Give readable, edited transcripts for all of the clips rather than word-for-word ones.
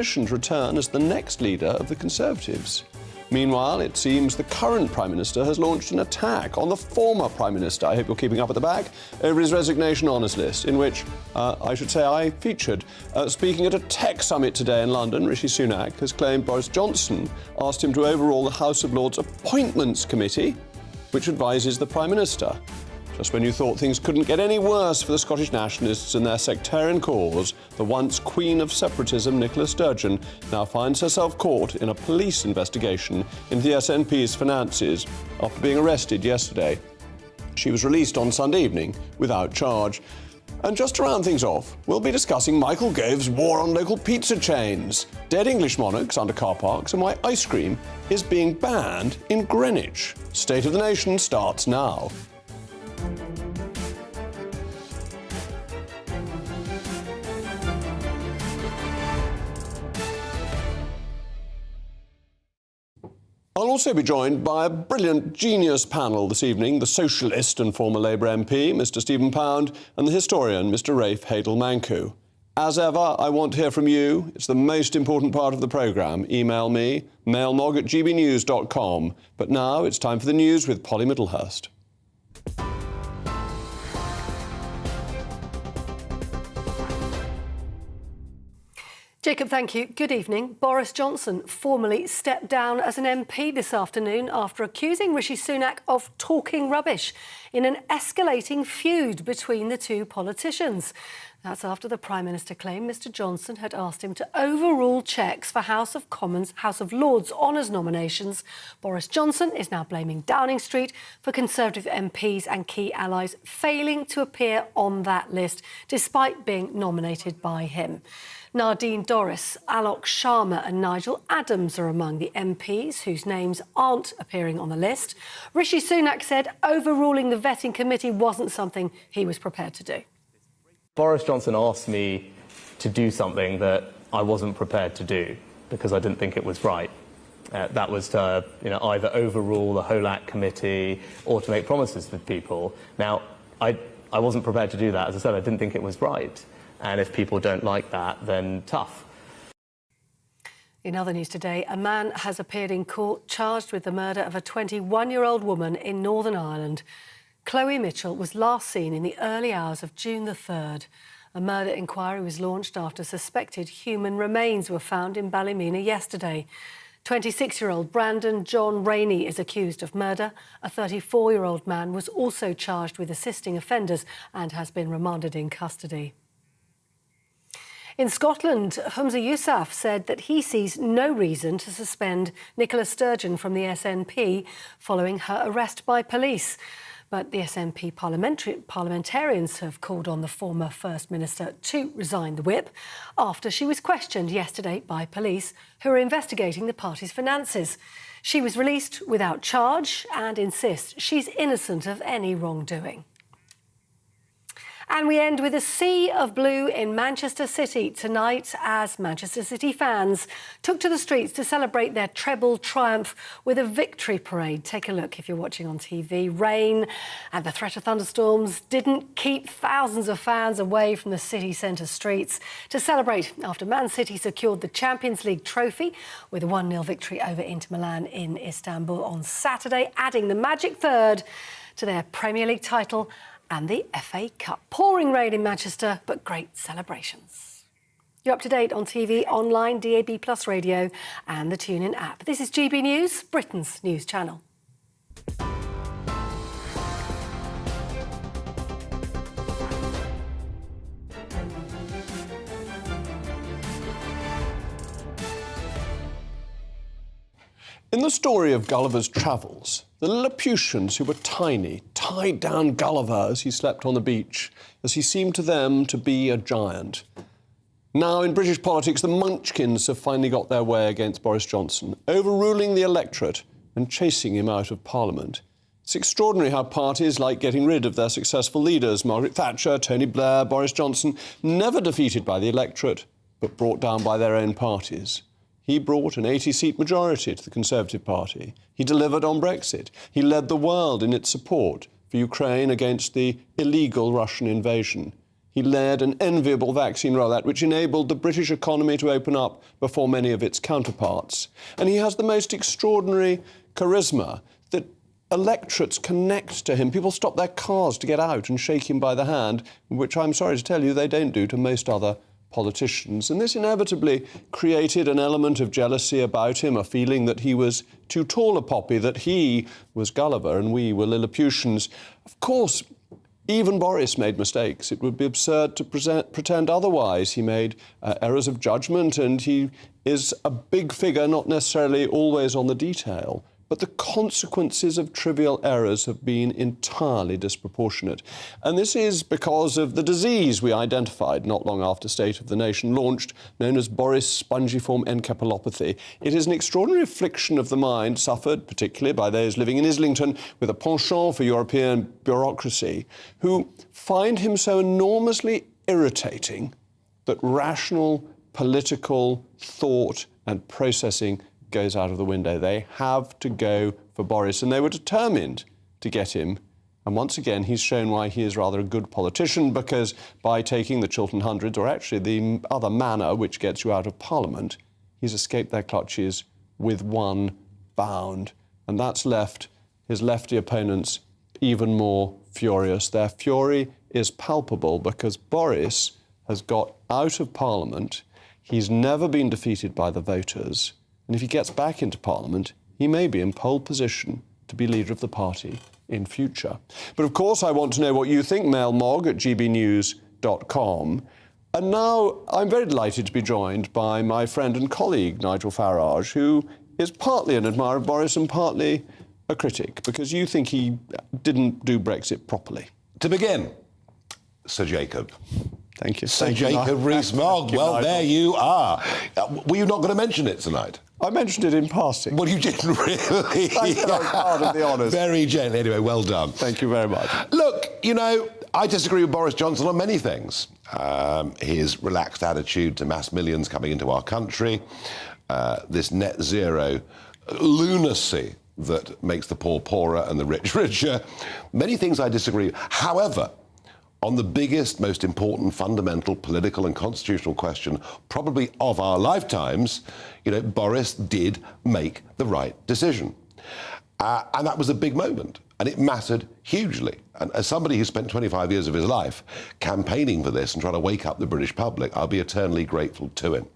return as the next leader of the Conservatives. Meanwhile, it seems the current Prime Minister has launched an attack on the former Prime Minister, I hope you're keeping up at the back, over his resignation honours list, in which, I featured. Speaking at a tech summit today in London, Rishi Sunak has claimed Boris Johnson asked him to overrule the House of Lords Appointments Committee, which advises the Prime Minister. Just when you thought things couldn't get any worse for the Scottish nationalists and their sectarian cause, the once queen of separatism, Nicola Sturgeon, now finds herself caught in a police investigation into the SNP's finances after being arrested yesterday. She was released on Sunday evening without charge. And just to round things off, we'll be discussing Michael Gove's war on local pizza chains, dead English monarchs under car parks, and why ice cream is being banned in Greenwich. State of the Nation starts now. I'll also be joined by a brilliant genius panel this evening, the socialist and former Labour MP, Mr Stephen Pound, and the historian, Mr Rafe Hadel-Manku. As ever, I want to hear from you. It's the most important part of the programme. Email me, mailmog@gbnews.com. But now it's time for the news with Polly Middlehurst. Jacob, thank you. Good evening. Boris Johnson formally stepped down as an MP this afternoon after accusing Rishi Sunak of talking rubbish in an escalating feud between the two politicians. That's after the Prime Minister claimed Mr Johnson had asked him to overrule checks for House of Commons, House of Lords honours nominations. Boris Johnson is now blaming Downing Street for Conservative MPs and key allies failing to appear on that list, despite being nominated by him. Nadine Dorries, Alok Sharma and Nigel Adams are among the MPs whose names aren't appearing on the list. Rishi Sunak said overruling the vetting committee wasn't something he was prepared to do. Boris Johnson asked me to do something that I wasn't prepared to do because I didn't think it was right. That was to either overrule the HOLAC committee or to make promises to people. Now, I wasn't prepared to do that. As I said, I didn't think it was right. And if people don't like that, then tough. In other news today, a man has appeared in court charged with the murder of a 21-year-old woman in Northern Ireland. Chloe Mitchell was last seen in the early hours of June the 3rd. A murder inquiry was launched after suspected human remains were found in Ballymena yesterday. 26-year-old Brandon John Rainey is accused of murder. A 34-year-old man was also charged with assisting offenders and has been remanded in custody. In Scotland, Humza Yousaf said that he sees no reason to suspend Nicola Sturgeon from the SNP following her arrest by police. But the SNP parliamentarians have called on the former First Minister to resign the whip after she was questioned yesterday by police who are investigating the party's finances. She was released without charge and insists she's innocent of any wrongdoing. And we end with a sea of blue in Manchester City tonight as Manchester City fans took to the streets to celebrate their treble triumph with a victory parade. Take a look if you're watching on TV. Rain and the threat of thunderstorms didn't keep thousands of fans away from the city centre streets to celebrate after Man City secured the Champions League trophy with a 1-0 victory over Inter Milan in Istanbul on Saturday, adding the magic third to their Premier League title and the FA Cup. Pouring rain in Manchester, but great celebrations. You're up to date on TV, online, DAB+ radio and the TuneIn app. This is GB News, Britain's news channel. In the story of Gulliver's Travels, the Lilliputians, who were tiny, tied down Gulliver as he slept on the beach, as he seemed to them to be a giant. Now, in British politics, the Munchkins have finally got their way against Boris Johnson, overruling the electorate and chasing him out of Parliament. It's extraordinary how parties like getting rid of their successful leaders, Margaret Thatcher, Tony Blair, Boris Johnson, never defeated by the electorate, but brought down by their own parties. He brought an 80-seat majority to the Conservative Party. He delivered on Brexit. He led the world in its support for Ukraine against the illegal Russian invasion. He led an enviable vaccine rollout which enabled the British economy to open up before many of its counterparts. And he has the most extraordinary charisma that electorates connect to him. People stop their cars to get out and shake him by the hand, which I'm sorry to tell you they don't do to most other politicians. And this inevitably created an element of jealousy about him, a feeling that he was too tall a poppy, that he was Gulliver and we were Lilliputians. Of course, even Boris made mistakes. It would be absurd to pretend otherwise. He made errors of judgment, and he is a big figure, not necessarily always on the detail. But the consequences of trivial errors have been entirely disproportionate. And this is because of the disease we identified not long after State of the Nation launched, known as Boris spongiform encephalopathy. It is an extraordinary affliction of the mind suffered particularly by those living in Islington with a penchant for European bureaucracy, who find him so enormously irritating that rational political thought and processing goes out of the window. They have to go for Boris, and they were determined to get him. And once again, he's shown why he is rather a good politician, because by taking the Chiltern Hundreds, or actually the other manor which gets you out of Parliament, he's escaped their clutches with one bound. And that's left his lefty opponents even more furious. Their fury is palpable because Boris has got out of Parliament. He's never been defeated by the voters. And if he gets back into Parliament, he may be in pole position to be leader of the party in future. But of course, I want to know what you think. Rees-Mogg at GBNews.com. And now I'm very delighted to be joined by my friend and colleague, Nigel Farage, who is partly an admirer of Boris and partly a critic, because you think he didn't do Brexit properly. To begin, Sir Jacob. Thank you. Sir Jacob Rees-Mogg. Well, Nigel. there you are. Were you not going to mention it tonight? I mentioned it in passing. Well, you didn't really. I said I was part of the honours. Very gently. Anyway, well done. Thank you very much. Look, you know, I disagree with Boris Johnson on many things. His relaxed attitude to mass millions coming into our country, this net zero lunacy that makes the poor poorer and the rich richer. Many things I disagree with. However, on the biggest, most important, fundamental political and constitutional question, probably of our lifetimes, you know, Boris did make the right decision. And that was a big moment, and it mattered hugely. And as somebody who spent 25 years of his life campaigning for this and trying to wake up the British public, I'll be eternally grateful to him.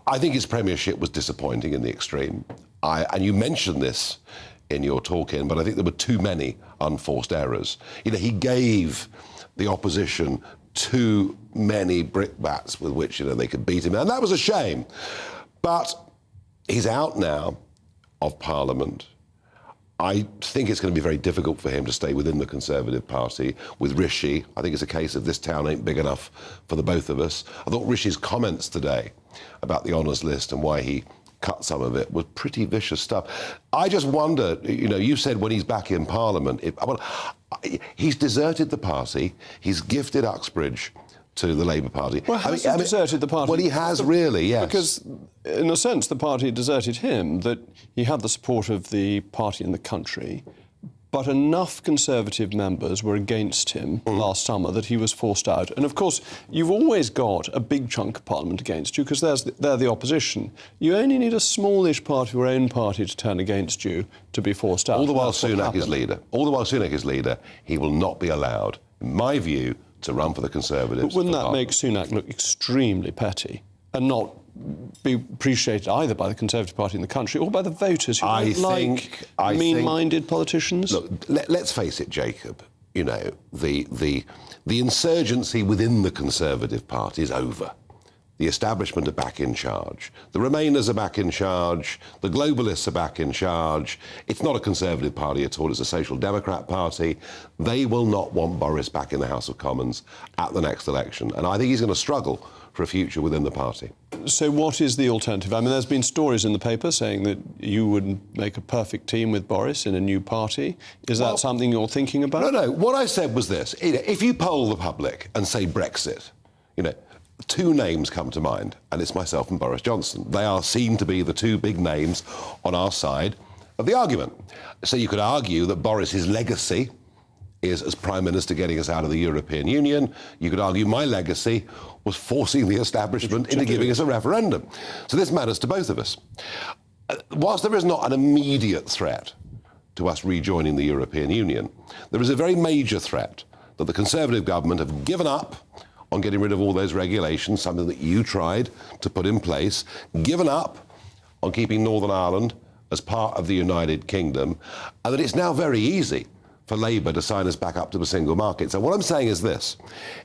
I think his premiership was disappointing in the extreme. And you mentioned this in your talk-in, but I think there were too many unforced errors. You know, he gave the opposition too many brickbats with which, you know, they could beat him, and that was a shame. But he's out now of Parliament. I think it's going to be very difficult for him to stay within the Conservative Party with Rishi. I think it's a case of this town ain't big enough for the both of us. I thought Rishi's comments today about the honours list and why he cut some of it was pretty vicious stuff. I just wonder, you know, you said when he's back in Parliament, he's deserted the party, he's gifted Uxbridge to the Labour Party. Well, has he deserted the party? Well, he has really, yes. Because, in a sense, the party deserted him, that he had the support of the party in the country, but enough Conservative members were against him last summer that he was forced out. And, of course, you've always got a big chunk of Parliament against you because they're the opposition. You only need a smallish part of your own party to turn against you to be forced out. All the while Sunak is leader. All the while Sunak is leader, he will not be allowed, in my view, to run for the Conservatives. But wouldn't that make Sunak look extremely petty and not be appreciated either by the Conservative Party in the country or by the voters who don't like mean-minded politicians? Look, let's face it, Jacob, you know, the insurgency within the Conservative Party is over. The establishment are back in charge. The Remainers are back in charge. The Globalists are back in charge. It's not a Conservative Party at all. It's a Social Democrat Party. They will not want Boris back in the House of Commons at the next election. And I think he's going to struggle for a future within the party. So what is the alternative? I mean, there's been stories in the paper saying that you would make a perfect team with Boris in a new party. Is that something you're thinking about? No. What I said was this. If you poll the public and say Brexit, you know, two names come to mind, and it's myself and Boris Johnson. They are seen to be the two big names on our side of the argument. So you could argue that Boris's legacy is, as Prime Minister, getting us out of the European Union. You could argue my legacy was forcing the establishment into giving us a referendum. So this matters to both of us. Whilst there is not an immediate threat to us rejoining the European Union, there is a very major threat that the Conservative government have given up on getting rid of all those regulations, something that you tried to put in place, given up on keeping Northern Ireland as part of the United Kingdom, and that it's now very easy for Labour to sign us back up to the single market. So what I'm saying is this: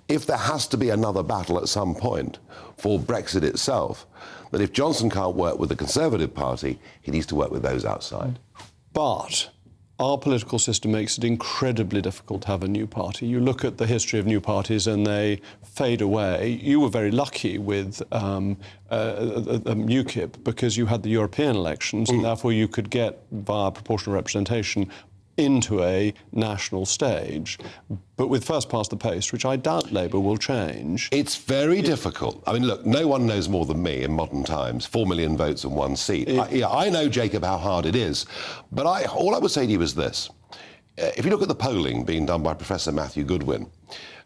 if there has to be another battle at some point for Brexit itself, that if Johnson can't work with the Conservative Party, he needs to work with those outside. But our political system makes it incredibly difficult to have a new party. You look at the history of new parties and they fade away. You were very lucky with UKIP because you had the European elections and therefore you could get, via proportional representation, into a national stage. But with first past the post, which I doubt Labour will change. It's very difficult. I mean, look, no one knows more than me in modern times. 4 million votes and one seat. I know, Jacob, how hard it is. But all I would say to you is this. If you look at the polling being done by Professor Matthew Goodwin,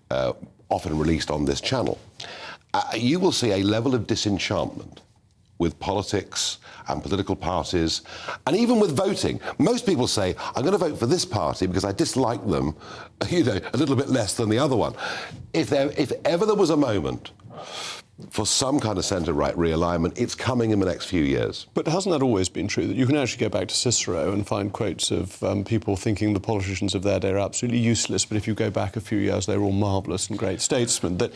often released on this channel, you will see a level of disenchantment with politics and political parties, and even with voting. Most people say, I'm going to vote for this party because I dislike them, a little bit less than the other one. If ever there was a moment for some kind of centre-right realignment, it's coming in the next few years. But hasn't that always been true, that you can actually go back to Cicero and find quotes of people thinking the politicians of their day are absolutely useless, but if you go back a few years, they were all marvellous and great statesmen? That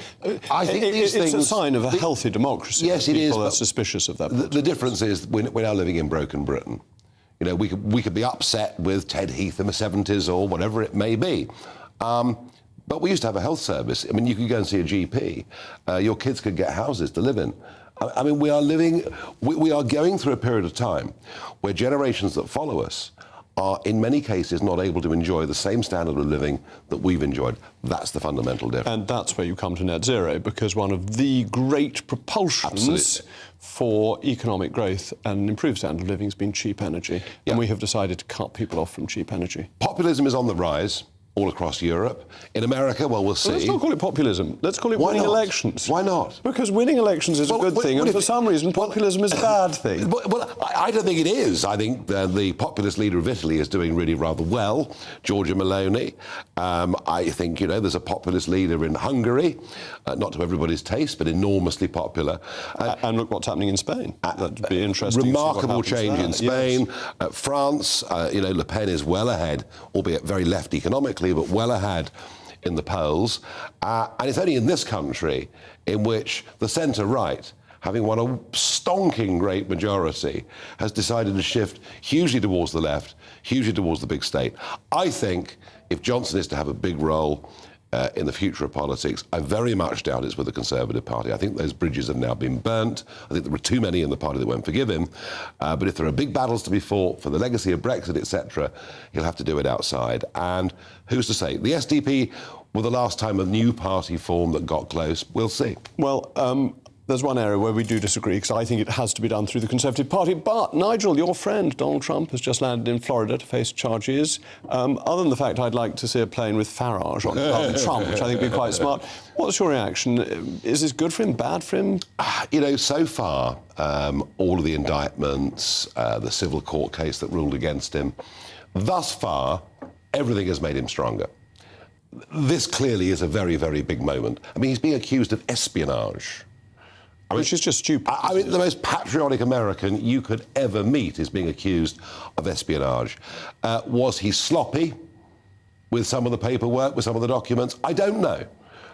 I think it's a sign of a healthy democracy. Yes, it is. People are suspicious of that. The difference is we're now living in broken Britain. You know, we could be upset with Ted Heath in the 70s or whatever it may be. But we used to have a health service. I mean, you could go and see a GP. Your kids could get houses to live in. I mean, we are going through a period of time where generations that follow us are, in many cases, not able to enjoy the same standard of living that we've enjoyed. That's the fundamental difference. And that's where you come to net zero, because one of the great propulsions for economic growth and improved standard of living has been cheap energy. Yeah. And we have decided to cut people off from cheap energy. Populism is on the rise all across Europe. In America, well, we'll see. Let's not call it populism. Let's call it winning elections. Why not? Because winning elections is a good thing, and for some reason, populism is a bad thing. Well, I don't think it is. I think the populist leader of Italy is doing really rather well, Giorgia Meloni. I think, there's a populist leader in Hungary, not to everybody's taste, but enormously popular. And look what's happening in Spain. That'd be interesting. Remarkable change in Spain. Yes. France, Le Pen is well ahead, albeit very left economically, but well ahead in the polls. And it's only in this country in which the centre-right, having won a stonking great majority, has decided to shift hugely towards the left, hugely towards the big state. I think if Johnson is to have a big role in the future of politics, I very much doubt it's with the Conservative Party. I think those bridges have now been burnt. I think there were too many in the party that won't forgive him. But if there are big battles to be fought for the legacy of Brexit, etc., he'll have to do it outside. And who's to say? The SDP were the last time a new party formed that got close. We'll see. Well, there's one area where we do disagree, because I think it has to be done through the Conservative Party. But, Nigel, your friend Donald Trump has just landed in Florida to face charges. Other than the fact I'd like to see a plane with Farage on rather than Trump, which I think would be quite smart. What's your reaction? Is this good for him, bad for him? So far, all of the indictments, the civil court case that ruled against him, thus far, everything has made him stronger. This clearly is a very, very big moment. I mean, he's being accused of espionage. Which is just stupid. I mean, the most patriotic American you could ever meet is being accused of espionage. Was he sloppy with some of the paperwork, with some of the documents? I don't know.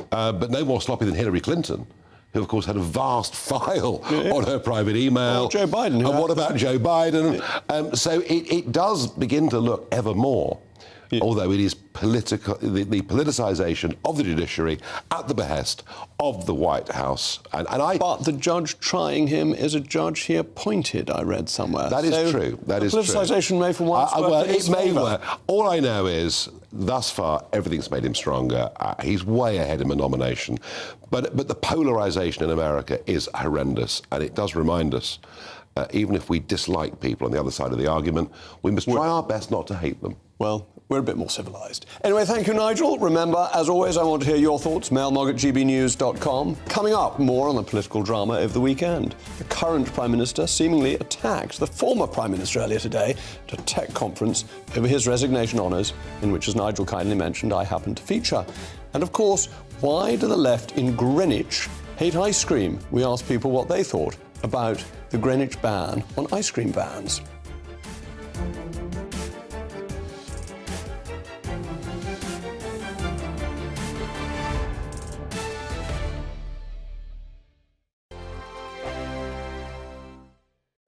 But no more sloppy than Hillary Clinton, who, of course, had a vast file on her private email. Well, Joe Biden. And what about Joe Biden? So it does begin to look ever more, although it is political, the politicisation of the judiciary at the behest of the White House. But the judge trying him is a judge he appointed, I read somewhere. That is true. That is true. Politicisation may for once work in his it may favour. work. All I know is, thus far, everything's made him stronger. He's way ahead in the nomination. But the polarisation in America is horrendous, and it does remind us, even if we dislike people on the other side of the argument, we must try our best not to hate them. Well, we're a bit more civilised. Anyway, thank you, Nigel. Remember, as always, I want to hear your thoughts. mailmog@gbnews.com. Coming up, more on the political drama of the weekend. The current Prime Minister seemingly attacked the former Prime Minister earlier today at a tech conference over his resignation honours, in which, as Nigel kindly mentioned, I happened to feature. And of course, why do the left in Greenwich hate ice cream? We asked people what they thought about the Greenwich ban on ice cream vans.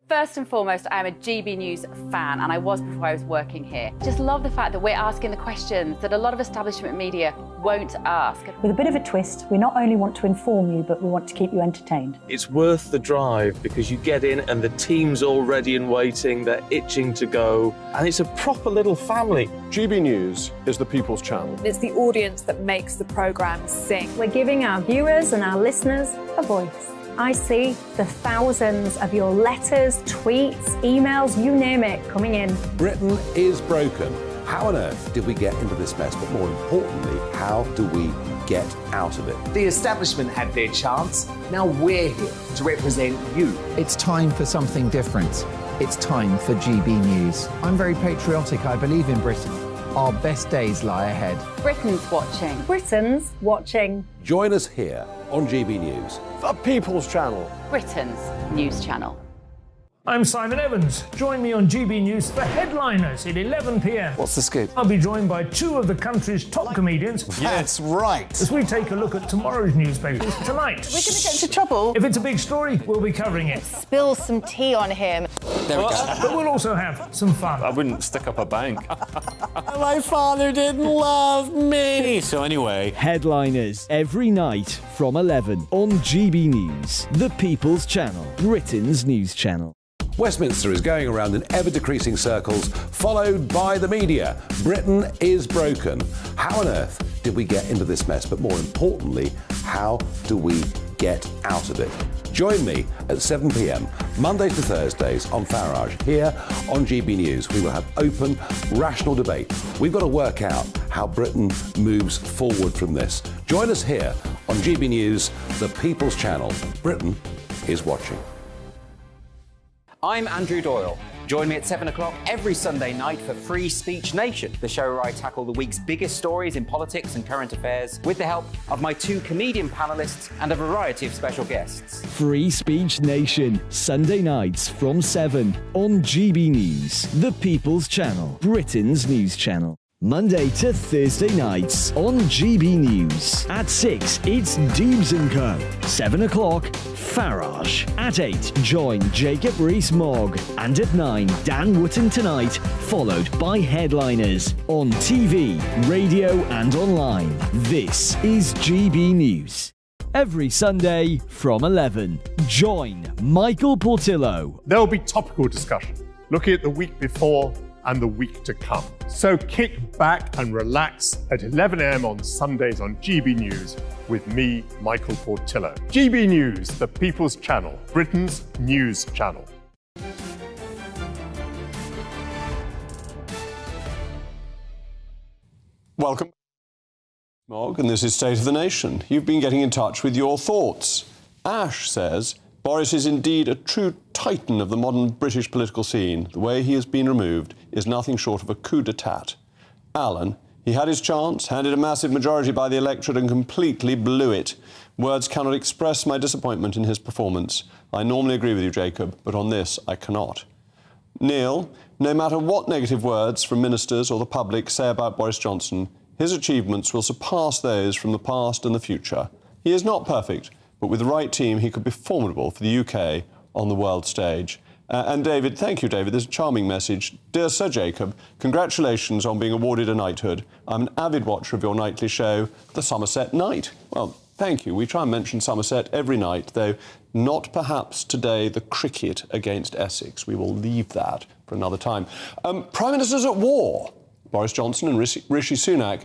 First and foremost, I'm a GB News fan, and I was before I was working here. Just love the fact that we're asking the questions that a lot of establishment media won't ask. With a bit of a twist, we not only want to inform you, but we want to keep you entertained. It's worth the drive because you get in and the team's all ready and waiting, they're itching to go, and it's a proper little family. GB News is the People's Channel. It's the audience that makes the programme sing. We're giving our viewers and our listeners a voice. I see the thousands of your letters, tweets, emails, you name it, coming in. Britain is broken. How on earth did we get into this mess? But more importantly, how do we get out of it? The establishment had their chance. Now we're here to represent you. It's time for something different. It's time for GB News. I'm very patriotic. I believe in Britain. Our best days lie ahead. Britain's watching. Britain's watching. Join us here on GB News. The People's Channel. Britain's news channel. I'm Simon Evans. Join me on GB News for Headliners at 11 p.m. What's the scoop? I'll be joined by two of the country's top comedians. That's right. As we take a look at tomorrow's newspapers tonight. We're going to get into trouble. If it's a big story, we'll be covering it. Spill some tea on him. There we go. But we'll also have some fun. I wouldn't stick up a bank. My father didn't love me. So anyway. Headliners every night from 11 on GB News, the People's Channel, Britain's news channel. Westminster is going around in ever-decreasing circles, followed by the media. Britain is broken. How on earth did we get into this mess? But more importantly, how do we get out of it? Join me at 7 p.m, Mondays to Thursdays on Farage, here on GB News. We will have open, rational debate. We've got to work out how Britain moves forward from this. Join us here on GB News, the People's Channel. Britain is watching. I'm Andrew Doyle. Join me at 7 o'clock every Sunday night for Free Speech Nation, the show where I tackle the week's biggest stories in politics and current affairs with the help of my two comedian panellists and a variety of special guests. Free Speech Nation, Sunday nights from 7 on GB News, the People's Channel, Britain's news channel. Monday to Thursday nights on GB News. At 6, it's Deebs & Co. 7 o'clock, Farage. At 8, join Jacob Rees-Mogg. And at 9, Dan Wootton Tonight, followed by Headliners. On TV, radio and online. This is GB News. Every Sunday from 11, join Michael Portillo. There'll be topical discussion, looking at the week before and the week to come. So kick back and relax at 11 a.m. on Sundays on GB News with me, Michael Portillo. GB News, the People's Channel, Britain's news channel. Welcome, Mogg, and this is State of the Nation. You've been getting in touch with your thoughts. Ash says, Boris is indeed a true titan of the modern British political scene. The way he has been removed is nothing short of a coup d'etat. Alan, he had his chance, handed a massive majority by the electorate and completely blew it. Words cannot express my disappointment in his performance. I normally agree with you, Jacob, but on this I cannot. Neil, no matter what negative words from ministers or the public say about Boris Johnson, his achievements will surpass those from the past and the future. He is not perfect, but with the right team, he could be formidable for the UK on the world stage. And David, thank you, David. There's a charming message. Dear Sir Jacob, congratulations on being awarded a knighthood. I'm an avid watcher of your nightly show, The Somerset Night. Well, thank you. We try and mention Somerset every night, though not perhaps today the cricket against Essex. We will leave that for another time. Prime Ministers at war. Boris Johnson and Rishi Sunak.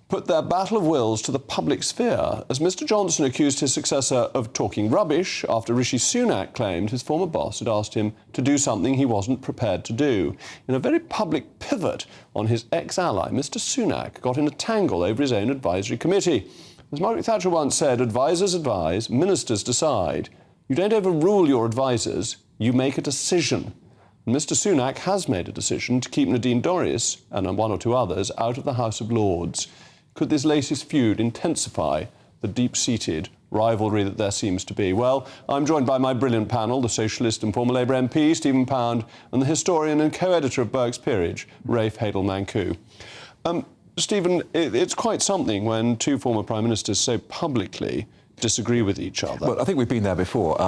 put their battle of wills to the public sphere as Mr Johnson accused his successor of talking rubbish after Rishi Sunak claimed his former boss had asked him to do something he wasn't prepared to do. In a very public pivot on his ex-ally, Mr Sunak got in a tangle over his own advisory committee. As Margaret Thatcher once said, advisers advise, ministers decide. You don't overrule your advisers, you make a decision. And Mr Sunak has made a decision to keep Nadine Dorries and one or two others out of the House of Lords. Could this latest feud intensify the deep-seated rivalry that there seems to be? Well, I'm joined by my brilliant panel, the socialist and former Labour MP, Stephen Pound, and the historian and co-editor of Burke's Peerage, Rafe Hadel-Mancu. Stephen, it's quite something when two former Prime Ministers so publicly disagree with each other. Well, I think we've been there before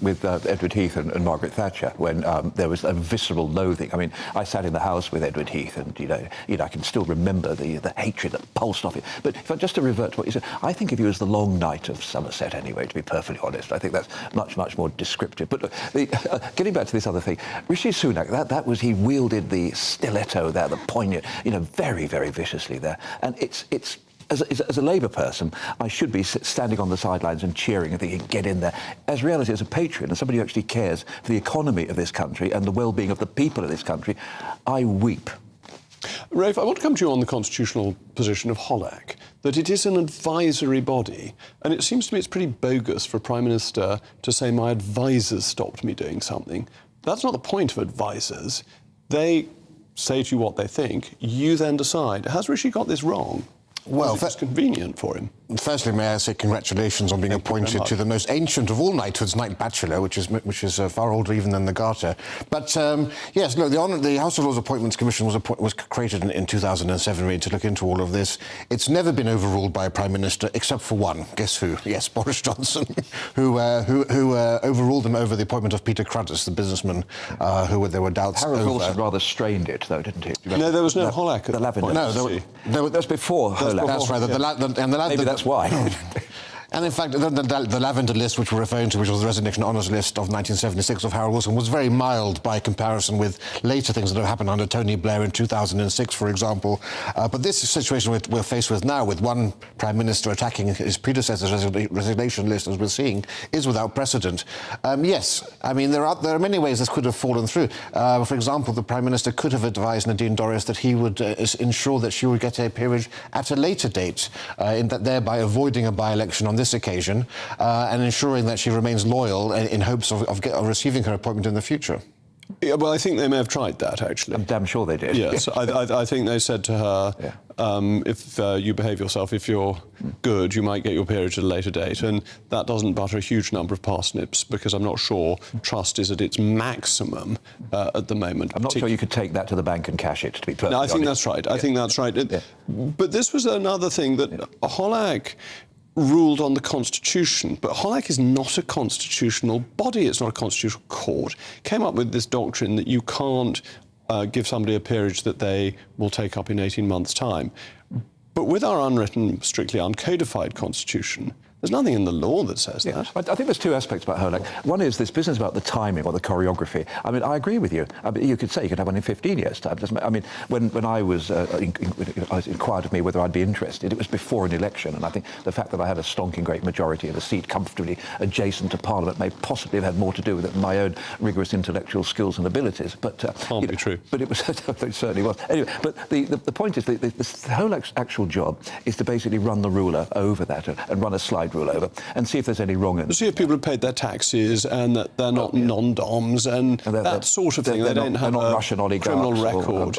with Edward Heath and Margaret Thatcher when there was a visceral loathing. I mean, I sat in the House with Edward Heath and, you know, I can still remember the hatred that pulsed off it. But just to revert to what you said, I think of you as the long night of Somerset anyway, to be perfectly honest. I think that's much, much more descriptive. But getting back to this other thing, Rishi Sunak, that was, he wielded the stiletto there, the poignant, you know, very, very viciously there. And it's as a Labour person, I should be standing on the sidelines and cheering and thinking, get in there. As reality, as a patriot and somebody who actually cares for the economy of this country and the well-being of the people of this country, I weep. Rafe, I want to come to you on the constitutional position of HOLAC, that it is an advisory body, and it seems to me it's pretty bogus for a Prime Minister to say, my advisers stopped me doing something. That's not the point of advisers. They say to you what they think, you then decide. Has Rishi got this wrong? Well, it's convenient for him. Firstly, may I say congratulations on being appointed to the most ancient of all knighthoods, Knight Bachelor, which is far older even than the Garter. But yes, look, the House of Lords Appointments Commission was created in 2007 really to look into all of this. It's never been overruled by a Prime Minister except for one. Guess who? Yes, Boris Johnson, who overruled them over the appointment of Peter Cruddas, the businessman, who there were doubts over. Harold Wilson rather strained it, though, didn't he? No, there was no HOLAC at that point. No, that was before HOLAC. That's right. Maybe that's why. And in fact, the lavender list, which we're referring to, which was the resignation honours list of 1976 of Harold Wilson, was very mild by comparison with later things that have happened under Tony Blair in 2006, for example. But this situation we're faced with now, with one Prime Minister attacking his predecessor's resignation list, as we're seeing, is without precedent. Yes, I mean, there are many ways this could have fallen through. For example, the Prime Minister could have advised Nadine Dorries that he would ensure that she would get a peerage at a later date, thereby avoiding a by-election on this occasion and ensuring that she remains loyal in hopes of receiving her appointment in the future. Yeah, well, I think they may have tried that, actually. I'm damn sure they did. Yes, I think they said to her, if you behave yourself, if you're good, you might get your peerage at a later date. And that doesn't butter a huge number of parsnips, because I'm not sure trust is at its maximum at the moment. I'm not sure you could take that to the bank and cash it, to be perfectly honest. I think that's right. I think that's right. But this was another thing that HOLAC ruled on the Constitution, but HOLAC is not a constitutional body, it's not a constitutional court. Came up with this doctrine that you can't give somebody a peerage that they will take up in 18 months' time. But with our unwritten, strictly uncodified Constitution, there's nothing in the law that says that. I think there's two aspects about HOLAC. One is this business about the timing or the choreography. I mean, I agree with you. I mean, you could say you could have one in 15 years' time. I mean, when I was inquired of me whether I'd be interested, it was before an election, and I think the fact that I had a stonking great majority and a seat comfortably adjacent to Parliament may possibly have had more to do with it than my own rigorous intellectual skills and abilities. But can't be true. But it was it certainly was. Anyway, but the point is the HOLAC's actual job is to basically run the ruler over that and run a slide rule over and see if there's any wrong in it. See if people have paid their taxes and that they're not non-doms and that sort of thing. They don't have a Russian criminal record.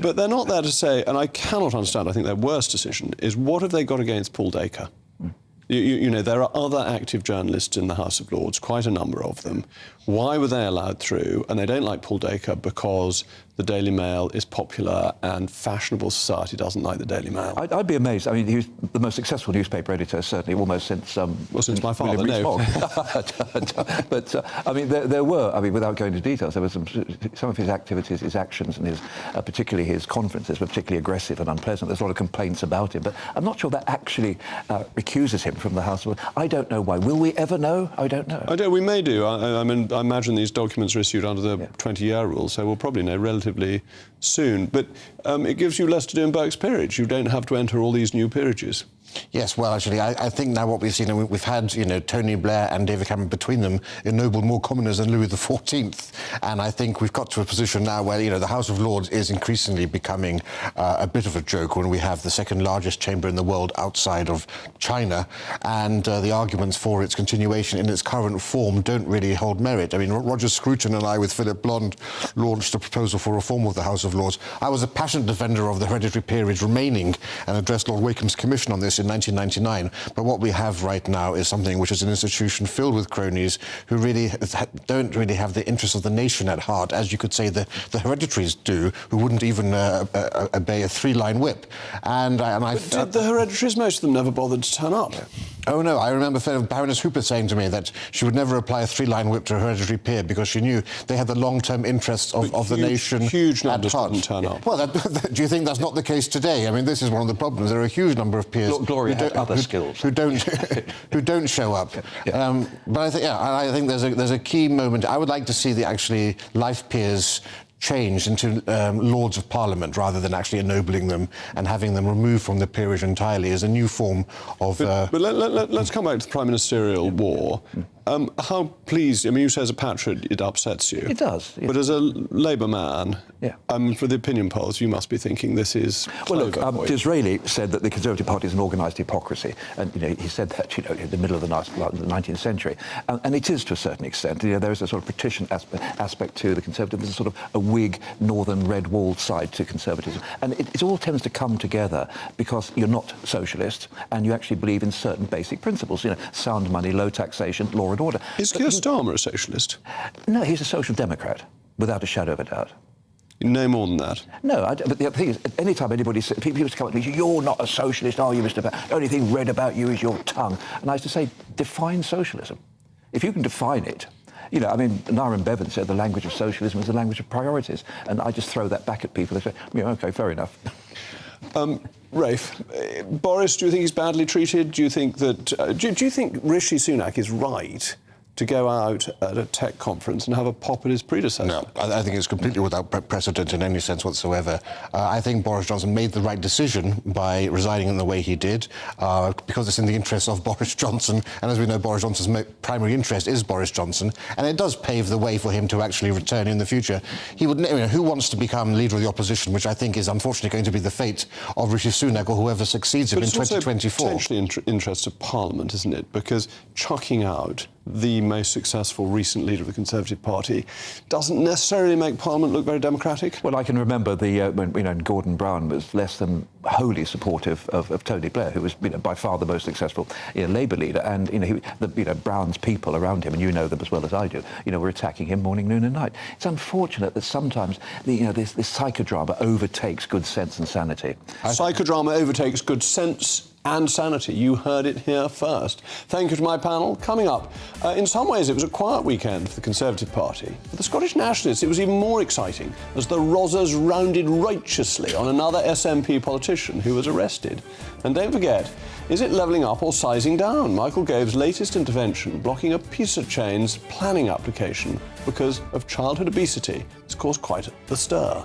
But they're not there to say, and I cannot understand, I think their worst decision is, what have they got against Paul Dacre? You know, there are other active journalists in the House of Lords, quite a number of them. Why were they allowed through? And they don't like Paul Dacre because the Daily Mail is popular and fashionable society doesn't like the Daily Mail. I'd be amazed. I mean, he was the most successful newspaper editor, certainly, almost since... since my father, no. But, I mean, there were, I mean, without going into details, there were some of his activities, his actions, and particularly his conferences were particularly aggressive and unpleasant. There's a lot of complaints about him, but I'm not sure that actually recuses him from the House of Lords. I don't know why. Will we ever know? I don't know. We may do. I mean, I imagine these documents are issued under the 20-year rule, so we'll probably know relatively soon. But it gives you less to do in Burke's peerage. You don't have to enter all these new peerages. Yes, well, actually, I think now what we've seen, and we've had, Tony Blair and David Cameron between them ennobled more commoners than Louis XIV. And I think we've got to a position now where, the House of Lords is increasingly becoming a bit of a joke when we have the second largest chamber in the world outside of China. And the arguments for its continuation in its current form don't really hold merit. I mean, Roger Scruton and I, with Philip Blond, launched a proposal for reform of the House of Lords. I was a passionate defender of the hereditary peerage remaining and addressed Lord Wakeham's commission on this in 1999, but what we have right now is something which is an institution filled with cronies who really don't really have the interests of the nation at heart, as you could say the hereditaries do, who wouldn't even obey a three-line whip. And did the hereditaries, most of them, never bothered to turn up? Oh no, I remember Baroness Hooper saying to me that she would never apply a three-line whip to a hereditary peer because she knew they had the long-term interests of the nation huge numbers at heart. Didn't turn up. Well, do you think that's not the case today? I mean, this is one of the problems. There are a huge number of peers who don't show up. But I think there's a key moment. I would like to see the life peers changed into Lords of Parliament rather than actually ennobling them and having them removed from the peerage entirely as a new form of... But let's come back to the Prime Ministerial war. How pleased... I mean, you say as a patriot it upsets you. It does. Yeah. But as a Labour man, for the opinion polls, you must be thinking this is... Well, look, Disraeli said that the Conservative Party is an organised hypocrisy. And, he said that, in the middle of the 19th century. And it is to a certain extent. There is a sort of patrician aspect to the Conservative. There's a sort of a Whig, northern, red-walled side to conservatism. And it all tends to come together because you're not socialist and you actually believe in certain basic principles, sound money, low taxation, law and order. Is Keir Starmer a socialist? No, he's a social democrat, without a shadow of a doubt. No more than that? No, but the thing is, any time anybody says, people used to come up to me and say, you're not a socialist, are you, Mr. Bear? The only thing red about you is your tongue. And I used to say, define socialism. If you can define it, Naram Bevan said the language of socialism is the language of priorities. And I just throw that back at people. They say, OK, fair enough. Rafe, Boris, do you think he's badly treated? Do you think that... do you think Rishi Sunak is right to go out at a tech conference and have a pop at his predecessor? No, I think it's completely without precedent in any sense whatsoever. I think Boris Johnson made the right decision by resigning in the way he did, because it's in the interests of Boris Johnson, and as we know, Boris Johnson's primary interest is Boris Johnson, and it does pave the way for him to actually return in the future. He would, who wants to become leader of the opposition, which I think is unfortunately going to be the fate of Rishi Sunak or whoever succeeds him in 2024. But it's also potentially in interest of Parliament, isn't it? Because chucking out the most successful recent leader of the Conservative Party doesn't necessarily make Parliament look very democratic. Well, I can remember when Gordon Brown was less than wholly supportive of Tony Blair, who was by far the most successful Labour leader, and Brown's people around him, and you know them as well as I do, were attacking him morning, noon, and night. It's unfortunate that sometimes this psychodrama overtakes good sense and sanity. Psychodrama overtakes good sense and sanity. You heard it here first. Thank you to my panel. Coming up, in some ways it was a quiet weekend for the Conservative Party. For the Scottish Nationalists, it was even more exciting as the Rozzers rounded righteously on another SNP politician who was arrested. And don't forget, is it levelling up or sizing down? Michael Gove's latest intervention, blocking a Pizza Chain's planning application because of childhood obesity, has caused quite the stir.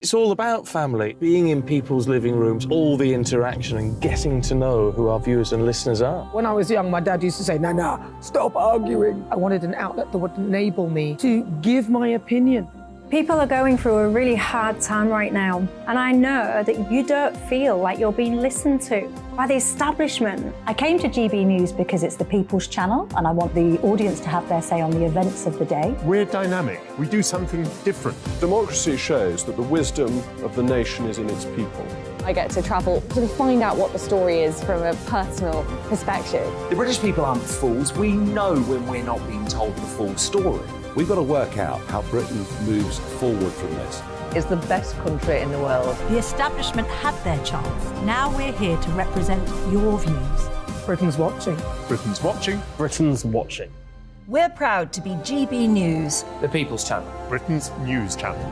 It's all about family, being in people's living rooms, all the interaction and getting to know who our viewers and listeners are. When I was young, my dad used to say, no, stop arguing. I wanted an outlet that would enable me to give my opinion. People are going through a really hard time right now, and I know that you don't feel like you're being listened to by the establishment. I came to GB News because it's the People's Channel, and I want the audience to have their say on the events of the day. We're dynamic. We do something different. Democracy shows that the wisdom of the nation is in its people. I get to travel to find out what the story is from a personal perspective. The British people aren't fools. We know when we're not being told the full story. We've got to work out how Britain moves forward from this. It's the best country in the world. The establishment had their chance. Now we're here to represent your views. Britain's watching. Britain's watching. Britain's watching. We're proud to be GB News, the People's Channel, Britain's news channel.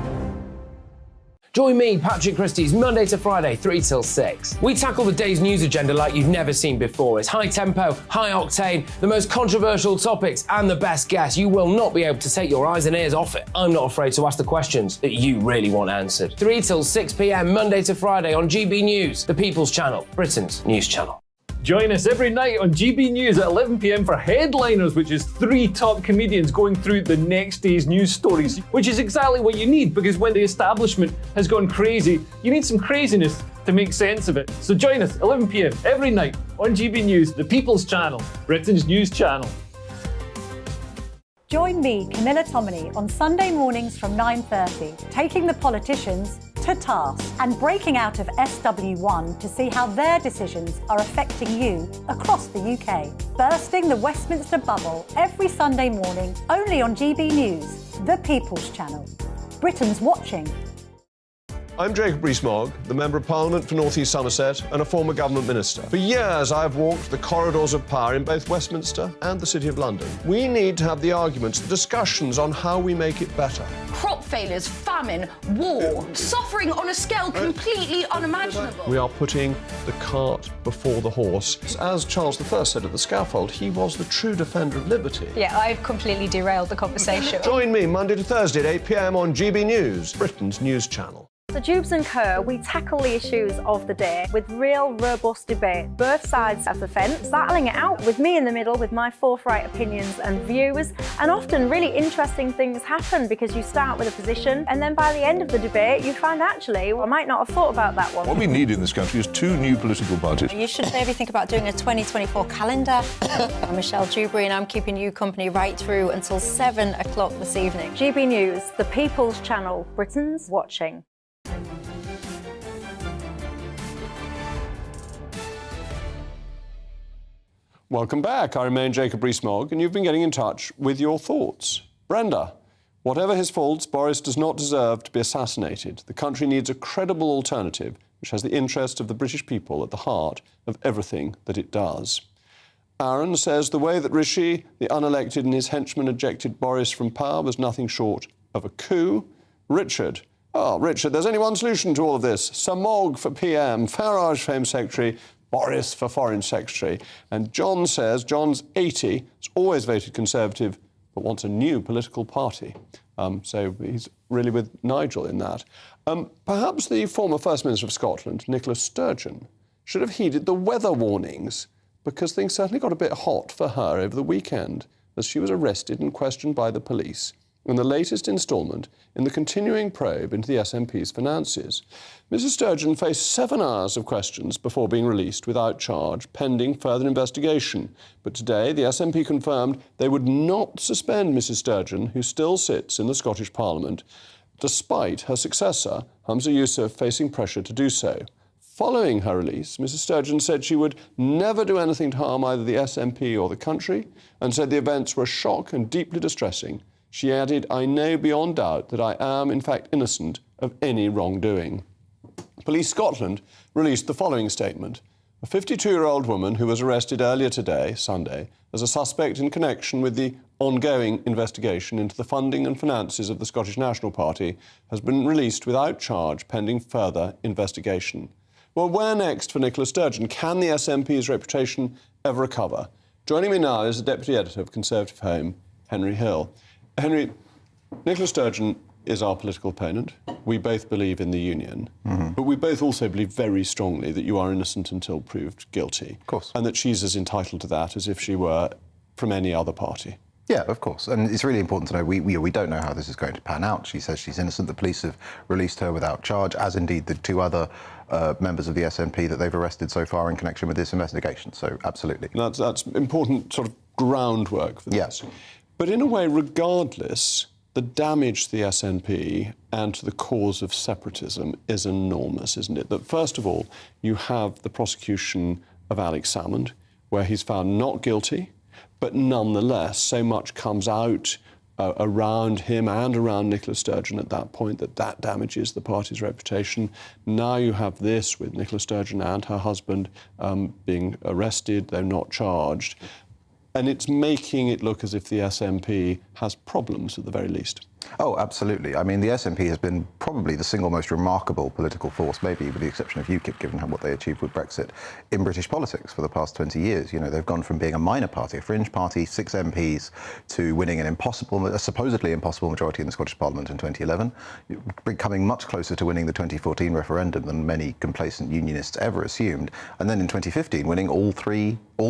Join me, Patrick Christie's, Monday to Friday, 3 till 6. We tackle the day's news agenda like you've never seen before. It's high tempo, high octane, the most controversial topics, and the best guests. You will not be able to take your eyes and ears off it. I'm not afraid to ask the questions that you really want answered. 3 till 6 p.m, Monday to Friday on GB News, the People's Channel, Britain's news channel. Join us every night on GB News at 11 p.m. for Headliners, which is 3 top comedians going through the next day's news stories, which is exactly what you need, because when the establishment has gone crazy, you need some craziness to make sense of it. So join us 11 p.m. every night on GB News, the People's Channel, Britain's news channel. Join me, Camilla Tominey, on Sunday mornings from 9:30, taking the politicians to task and breaking out of SW1 to see how their decisions are affecting you across the UK. Bursting the Westminster bubble every Sunday morning, only on GB News, the People's Channel. Britain's watching. I'm Jacob Rees-Mogg, the Member of Parliament for North East Somerset and a former government minister. For years, I have walked the corridors of power in both Westminster and the City of London. We need to have the arguments, the discussions on how we make it better. Crop failures, famine, war, suffering on a scale completely unimaginable. We are putting the cart before the horse. As Charles I said at the scaffold, he was the true defender of liberty. Yeah, I've completely derailed the conversation. Join me Monday to Thursday at 8 p.m. on GB News, Britain's news channel. So Jubes and Kerr, we tackle the issues of the day with real, robust debate, both sides of the fence, battling it out with me in the middle with my forthright opinions and views. And often really interesting things happen because you start with a position and then by the end of the debate you find actually, well, I might not have thought about that one. What we need in this country is 2 new political parties. You should maybe think about doing a 2024 calendar. I'm Michelle Dewberry and I'm keeping you company right through until 7 o'clock this evening. GB News, the People's Channel, Britain's watching. Welcome back. I remain Jacob Rees-Mogg, and you've been getting in touch with your thoughts. Brenda, whatever his faults, Boris does not deserve to be assassinated. The country needs a credible alternative which has the interest of the British people at the heart of everything that it does. Aaron says the way that Rishi, the unelected, and his henchmen ejected Boris from power was nothing short of a coup. Richard, Richard, there's only one solution to all of this. Sir Mogg for PM, Farage for Home Secretary, Boris for Foreign Secretary. And John says, John's 80, has always voted Conservative, but wants a new political party. So he's really with Nigel in that. Perhaps the former First Minister of Scotland, Nicola Sturgeon, should have heeded the weather warnings, because things certainly got a bit hot for her over the weekend as she was arrested and questioned by the police in the latest instalment in the continuing probe into the SNP's finances. Mrs Sturgeon faced 7 hours of questions before being released without charge, pending further investigation. But today, the SNP confirmed they would not suspend Mrs Sturgeon, who still sits in the Scottish Parliament, despite her successor, Humza Yousaf, facing pressure to do so. Following her release, Mrs Sturgeon said she would never do anything to harm either the SNP or the country, and said the events were a shock and deeply distressing. She added, "I know beyond doubt that I am, in fact, innocent of any wrongdoing." Police Scotland released the following statement. A 52-year-old woman who was arrested earlier today, Sunday, as a suspect in connection with the ongoing investigation into the funding and finances of the Scottish National Party has been released without charge pending further investigation. Well, where next for Nicola Sturgeon? Can the SNP's reputation ever recover? Joining me now is the Deputy Editor of Conservative Home, Henry Hill. Henry, Nicola Sturgeon is our political opponent. We both believe in the union, but we both also believe very strongly that you are innocent until proved guilty. Of course. And that she's as entitled to that as if she were from any other party. Yeah, of course. And it's really important to know, we don't know how this is going to pan out. She says she's innocent. The police have released her without charge, as indeed the 2 other members of the SNP that they've arrested so far in connection with this investigation. So, absolutely. That's important sort of groundwork for this. Yeah. But in a way, regardless, the damage to the SNP and to the cause of separatism is enormous, isn't it? That first of all, you have the prosecution of Alex Salmond, where he's found not guilty, but nonetheless, so much comes out around him and around Nicola Sturgeon at that point that damages the party's reputation. Now you have this with Nicola Sturgeon and her husband being arrested, though not charged. and it's making it look as if the SNP has problems at the very least. Oh, absolutely. I mean, the SNP has been probably the single most remarkable political force, maybe with the exception of UKIP, given what they achieved with Brexit, in British politics for the past 20 years. You know, they've gone from being a minor party, a fringe party, 6 MPs, to winning a supposedly impossible majority in the Scottish Parliament in 2011, becoming much closer to winning the 2014 referendum than many complacent unionists ever assumed, and then in 2015 winning all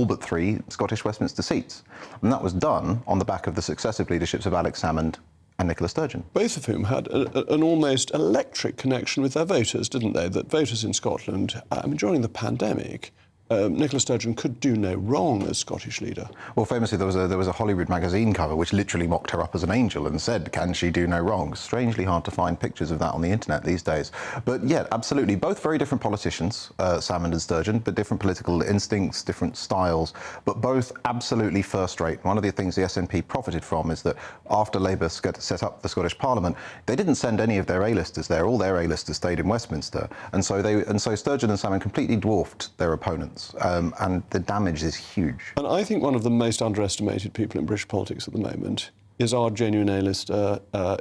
but three Scottish Westminster seats. And that was done on the back of the successive leaderships of Alex Salmond and Nicola Sturgeon. Both of whom had an almost electric connection with their voters, didn't they? That voters in Scotland, during the pandemic, Nicola Sturgeon could do no wrong as Scottish leader. Well, famously, there was a Hollywood magazine cover which literally mocked her up as an angel and said, "Can she do no wrong?" Strangely hard to find pictures of that on the internet these days. But yeah, absolutely, both very different politicians, Salmond and Sturgeon, but different political instincts, different styles, but both absolutely first-rate. One of the things the SNP profited from is that after Labour set up the Scottish Parliament, they didn't send any of their A-listers there. All their A-listers stayed in Westminster, and so Sturgeon and Salmond completely dwarfed their opponents. And the damage is huge. And I think one of the most underestimated people in British politics at the moment is our genuine A-lister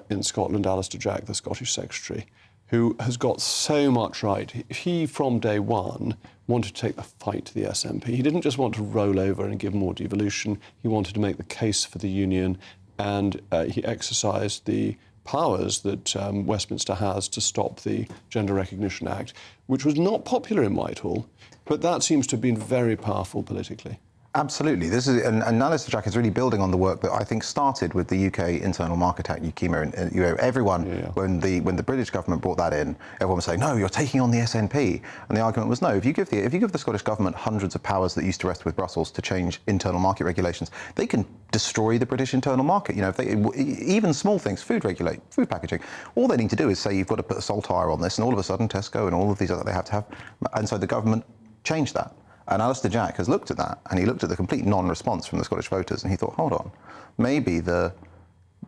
in Scotland, Alistair Jack, the Scottish Secretary, who has got so much right. He, from day one, wanted to take the fight to the SNP. He didn't just want to roll over and give more devolution. He wanted to make the case for the union, and he exercised the powers that Westminster has to stop the Gender Recognition Act, which was not popular in Whitehall, but that seems to have been very powerful politically. Absolutely. This is, and Alistair Jack is really building on the work that I think started with the UK Internal Market Act, UKIMA, and everyone, when the British government brought that in, everyone was saying, no, you're taking on the SNP. And the argument was, no, if you give the Scottish government hundreds of powers that used to rest with Brussels to change internal market regulations, they can destroy the British internal market. You know, if they, even small things, food packaging, all they need to do is say you've got to put a saltire on this, and all of a sudden Tesco and all of these other, they have to have, and so the government changed that. And Alistair Jack has looked at that, and he looked at the complete non-response from the Scottish voters, and he thought, hold on, maybe the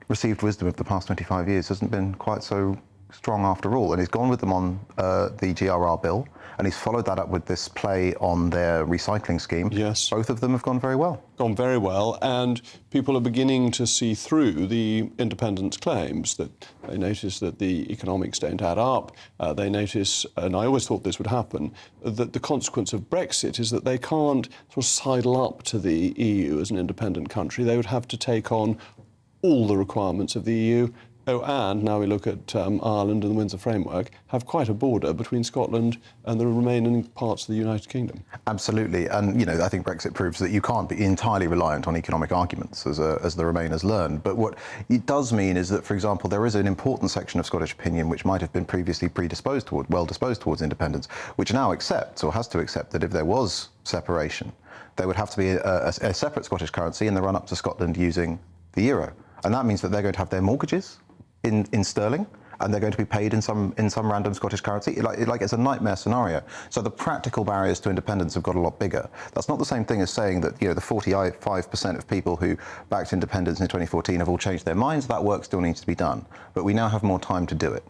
received wisdom of the past 25 years hasn't been quite so strong after all. And he's gone with them on the GRR bill, and he's followed that up with this play on their recycling scheme. Yes. Both of them have gone very well. Gone very well, and people are beginning to see through the independents' claims that they notice that the economics don't add up. They notice, and I always thought this would happen, that the consequence of Brexit is that they can't sort of sidle up to the EU as an independent country. They would have to take on all the requirements of the EU. Oh, and now we look at Ireland and the Windsor Framework, have quite a border between Scotland and the remaining parts of the United Kingdom. Absolutely, and you know, I think Brexit proves that you can't be entirely reliant on economic arguments, as the Remainers learned. But what it does mean is that, for example, there is an important section of Scottish opinion which might have been previously well disposed towards independence, which now accepts, or has to accept, that if there was separation, there would have to be a separate Scottish currency in the run-up to Scotland using the euro. And that means that they're going to have their mortgages in sterling, and they're going to be paid in some random Scottish currency. Like it's a nightmare scenario. So the practical barriers to independence have got a lot bigger. That's not the same thing as saying that, you know, the 45% of people who backed independence in 2014 have all changed their minds. That work still needs to be done, but we now have more time to do it.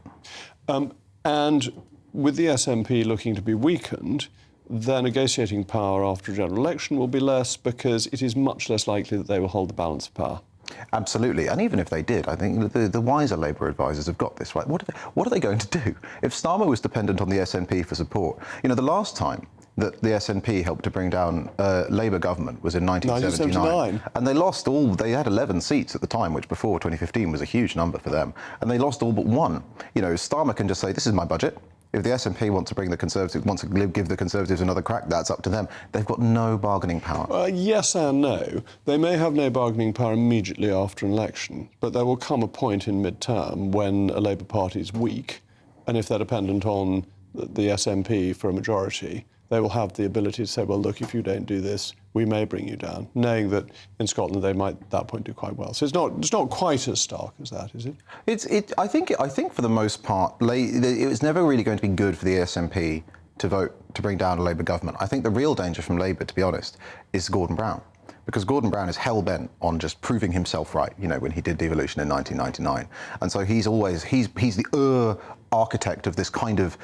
And with the SNP looking to be weakened, their negotiating power after a general election will be less, because it is much less likely that they will hold the balance of power. Absolutely, and even if they did, I think the wiser Labour advisers have got this right. What are they going to do? If Starmer was dependent on the SNP for support, you know, the last time that the SNP helped to bring down Labour government was in 1979. And they lost they had 11 seats at the time, which before 2015 was a huge number for them, and they lost all but one. You know, Starmer can just say, this is my budget. If the SNP want to bring the Conservatives, wants to give the Conservatives another crack, that's up to them. They've got no bargaining power. Yes and no. They may have no bargaining power immediately after an election, but there will come a point in mid-term when a Labour Party is weak, and if they're dependent on the SNP for a majority, they will have the ability to say, well, look, if you don't do this, we may bring you down, knowing that in Scotland they might at that point do quite well. So it's not quite as stark as that, is it? I think for the most part, it was never really going to be good for the SNP to vote to bring down a Labour government. I think the real danger from Labour, to be honest, is Gordon Brown. Because Gordon Brown is hell-bent on just proving himself right, you know, when he did devolution in 1999. And so he's the architect of this kind of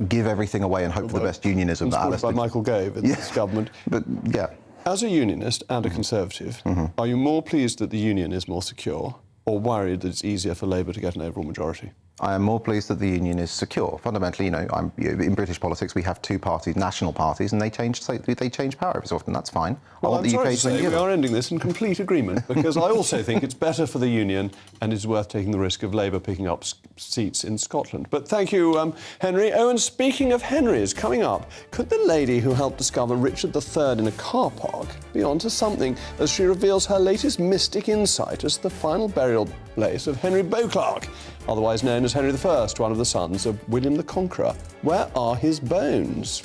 give everything away and hope for the best unionism that Alistair by Michael Gove in this government. But yeah. As a unionist and a Conservative, are you more pleased that the union is more secure or worried that it's easier for Labour to get an overall majority? I am more pleased that the union is secure. Fundamentally, in British politics, we have two parties, national parties, and they change power every so often. That's fine. Well, I'm sorry to say we are ending this in complete agreement, because I also think it's better for the union and it's worth taking the risk of Labour picking up seats in Scotland. But thank you, Henry. Oh, and speaking of Henrys, coming up, could the lady who helped discover Richard III in a car park be onto something as she reveals her latest mystic insight as the final burial place of Henry Beauclerk, otherwise known as Henry I, one of the sons of William the Conqueror? Where are his bones?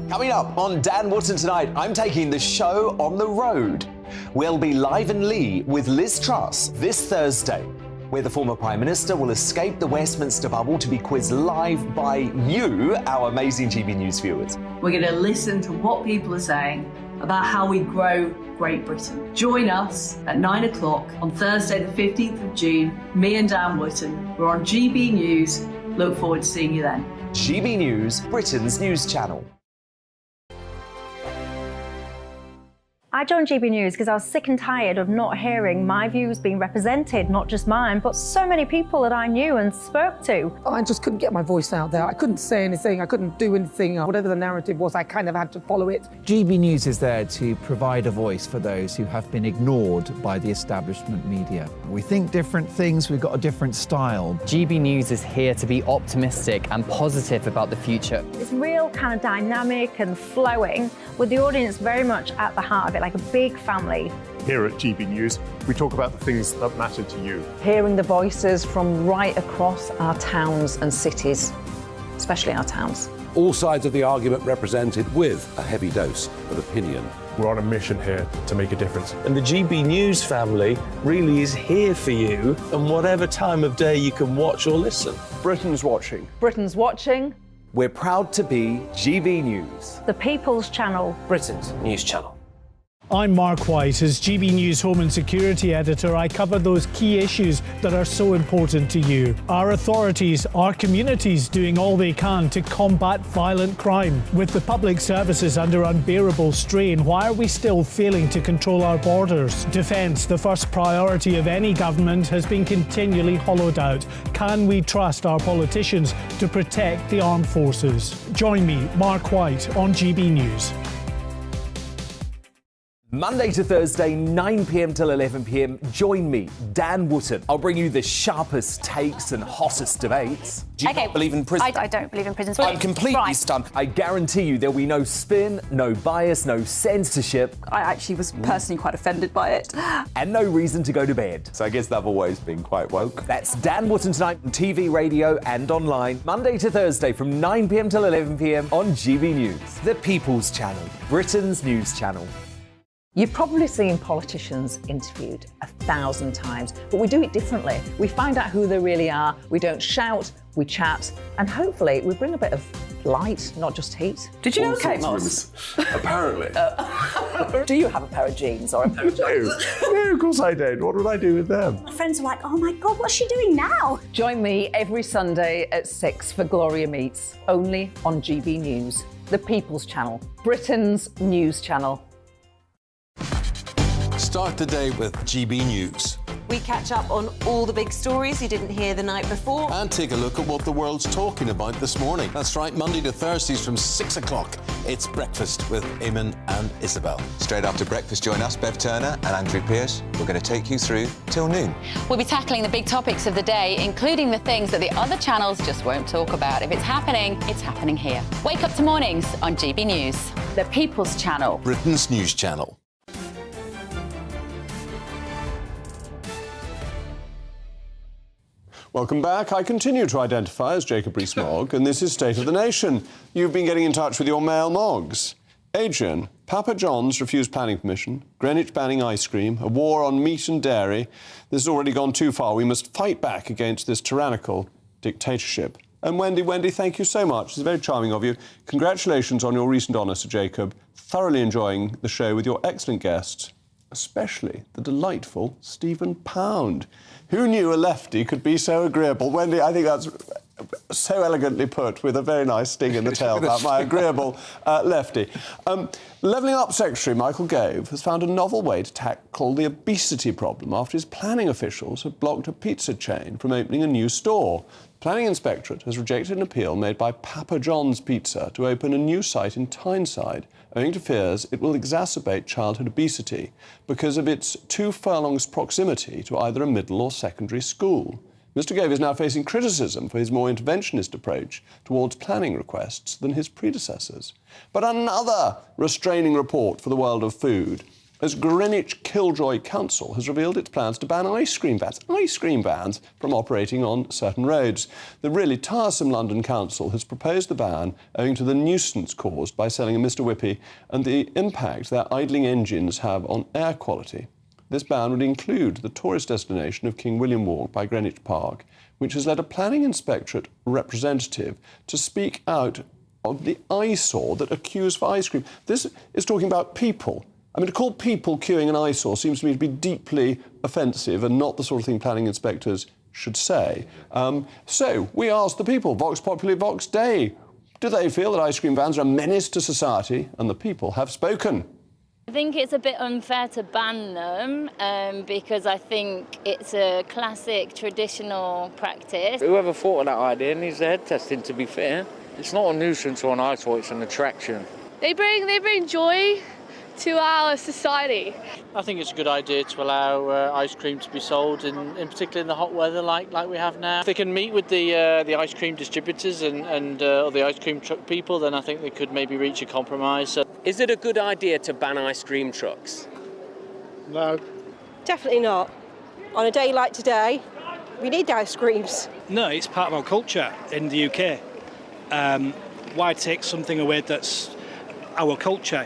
Coming up on Dan Wootton tonight, I'm taking the show on the road. We'll be live in Lee with Liz Truss this Thursday, where the former Prime Minister will escape the Westminster bubble to be quizzed live by you, our amazing GB News viewers. We're going to listen to what people are saying about how we grow Great Britain. Join us at 9 o'clock on Thursday, the 15th of June. Me and Dan Wootton. We're on GB News. Look forward to seeing you then. GB News, Britain's news channel. I joined GB News because I was sick and tired of not hearing my views being represented, not just mine, but so many people that I knew and spoke to. I just couldn't get my voice out there. I couldn't say anything. I couldn't do anything. Whatever the narrative was, I kind of had to follow it. GB News is there to provide a voice for those who have been ignored by the establishment media. We think different things, we've got a different style. GB News is here to be optimistic and positive about the future. It's real kind of dynamic and flowing, with the audience very much at the heart of it, like a big family. Here at GB News, we talk about the things that matter to you. Hearing the voices from right across our towns and cities, especially our towns. All sides of the argument represented with a heavy dose of opinion. We're on a mission here to make a difference. And the GB News family really is here for you, and whatever time of day you can watch or listen. Britain's watching. Britain's watching. We're proud to be GB News, the People's Channel, Britain's news channel. I'm Mark White. As GB News Home and Security Editor, I cover those key issues that are so important to you. Our authorities, our communities doing all they can to combat violent crime. With the public services under unbearable strain, why are we still failing to control our borders? Defence, the first priority of any government, has been continually hollowed out. Can we trust our politicians to protect the armed forces? Join me, Mark White, on GB News. Monday to Thursday, 9 p.m. till 11 p.m. Join me, Dan Wootton. I'll bring you the sharpest takes and hottest debates. Do you not believe in prisons? I don't believe in prisons. I'm completely stunned. I guarantee you there'll be no spin, no bias, no censorship. I actually was personally quite offended by it. And no reason to go to bed. So I guess they've always been quite woke. That's Dan Wootton tonight on TV, radio and online. Monday to Thursday from 9 p.m. till 11 p.m. on GB News. The People's Channel, Britain's news channel. You've probably seen politicians interviewed 1,000 times, but we do it differently. We find out who they really are, we don't shout, we chat, and hopefully we bring a bit of light, not just heat. Did you know Kate Moss? Apparently. Do you have a pair of jeans or a pair of jeans? No, of course I don't. What would I do with them? My friends are like, oh my God, what's she doing now? Join me every Sunday at 6 for Gloria Meets, only on GB News, the People's Channel, Britain's news channel. Start the day with GB News. We catch up on all the big stories you didn't hear the night before. And take a look at what the world's talking about this morning. That's right, Monday to Thursdays from 6 o'clock. It's Breakfast with Eamon and Isabel. Straight after breakfast, join us, Bev Turner and Andrew Pearce. We're going to take you through till noon. We'll be tackling the big topics of the day, including the things that the other channels just won't talk about. If it's happening here. Wake up to mornings on GB News, the People's Channel, Britain's news channel. Welcome back. I continue to identify as Jacob Rees-Mogg, and this is State of the Nation. You've been getting in touch with your male Moggs. Adrian, Papa John's refused planning permission, Greenwich banning ice cream, a war on meat and dairy. This has already gone too far. We must fight back against this tyrannical dictatorship. And Wendy, thank you so much. It's very charming of you. Congratulations on your recent honour, Sir Jacob. Thoroughly enjoying the show with your excellent guests, especially the delightful Stephen Pound. Who knew a lefty could be so agreeable? Wendy, I think that's so elegantly put, with a very nice sting in the tail about my agreeable lefty. Levelling Up Secretary Michael Gove has found a novel way to tackle the obesity problem after his planning officials have blocked a pizza chain from opening a new store. The Planning Inspectorate has rejected an appeal made by Papa John's Pizza to open a new site in Tyneside, owing to fears it will exacerbate childhood obesity because of its 2 furlongs proximity to either a middle or secondary school. Mr Gove is now facing criticism for his more interventionist approach towards planning requests than his predecessors. But another restraining report for the world of food, as Greenwich Killjoy Council has revealed its plans to ban ice cream vans from operating on certain roads. The really tiresome London Council has proposed the ban owing to the nuisance caused by selling a Mr Whippy and the impact their idling engines have on air quality. This ban would include the tourist destination of King William Walk by Greenwich Park, which has led a planning inspectorate representative to speak out of the eyesore that are queues for ice cream. This is talking about people. I mean, to call people queuing an eyesore seems to me to be deeply offensive and not the sort of thing planning inspectors should say. So we asked the people, Vox Populi, Vox Dei, do they feel that ice cream vans are a menace to society? And the people have spoken. I think it's a bit unfair to ban them because I think it's a classic traditional practice. Whoever thought of that idea needs their head testing, to be fair. It's not a nuisance or an eyesore, it's an attraction. They bring joy to our society. I think it's a good idea to allow ice cream to be sold, in particular in the hot weather like we have now. If they can meet with the ice cream distributors and or the ice cream truck people, then I think they could maybe reach a compromise. Is it a good idea to ban ice cream trucks? No. Definitely not. On a day like today, we need ice creams. No, it's part of our culture in the UK. Why take something away that's our culture?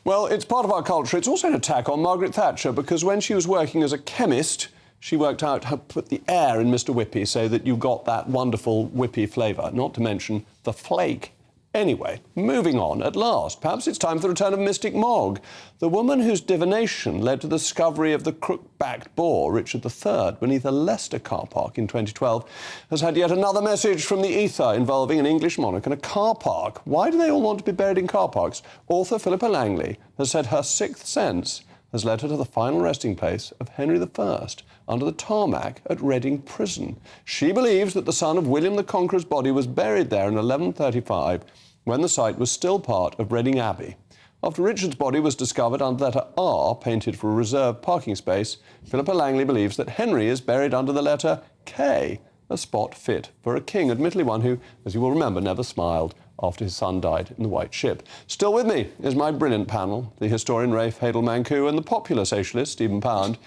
Well, it's part of our culture. It's also an attack on Margaret Thatcher because when she was working as a chemist, she worked out how to put the air in Mr Whippy so that you got that wonderful Whippy flavour, not to mention the flake. Anyway, moving on at last. Perhaps it's time for the return of Mystic Mogg, the woman whose divination led to the discovery of the crook-backed boar, Richard III, beneath a Leicester car park in 2012, has had yet another message from the ether involving an English monarch and a car park. Why do they all want to be buried in car parks? Author Philippa Langley has said her sixth sense has led her to the final resting place of Henry I under the tarmac at Reading Prison. She believes that the son of William the Conqueror's body was buried there in 1135 when the site was still part of Reading Abbey. After Richard's body was discovered under the letter R painted for a reserved parking space, Philippa Langley believes that Henry is buried under the letter K, a spot fit for a king, admittedly one who, as you will remember, never smiled after his son died in the White Ship. Still with me is my brilliant panel, the historian Rafe Hadel-Mancu and the popular socialist Stephen Pound.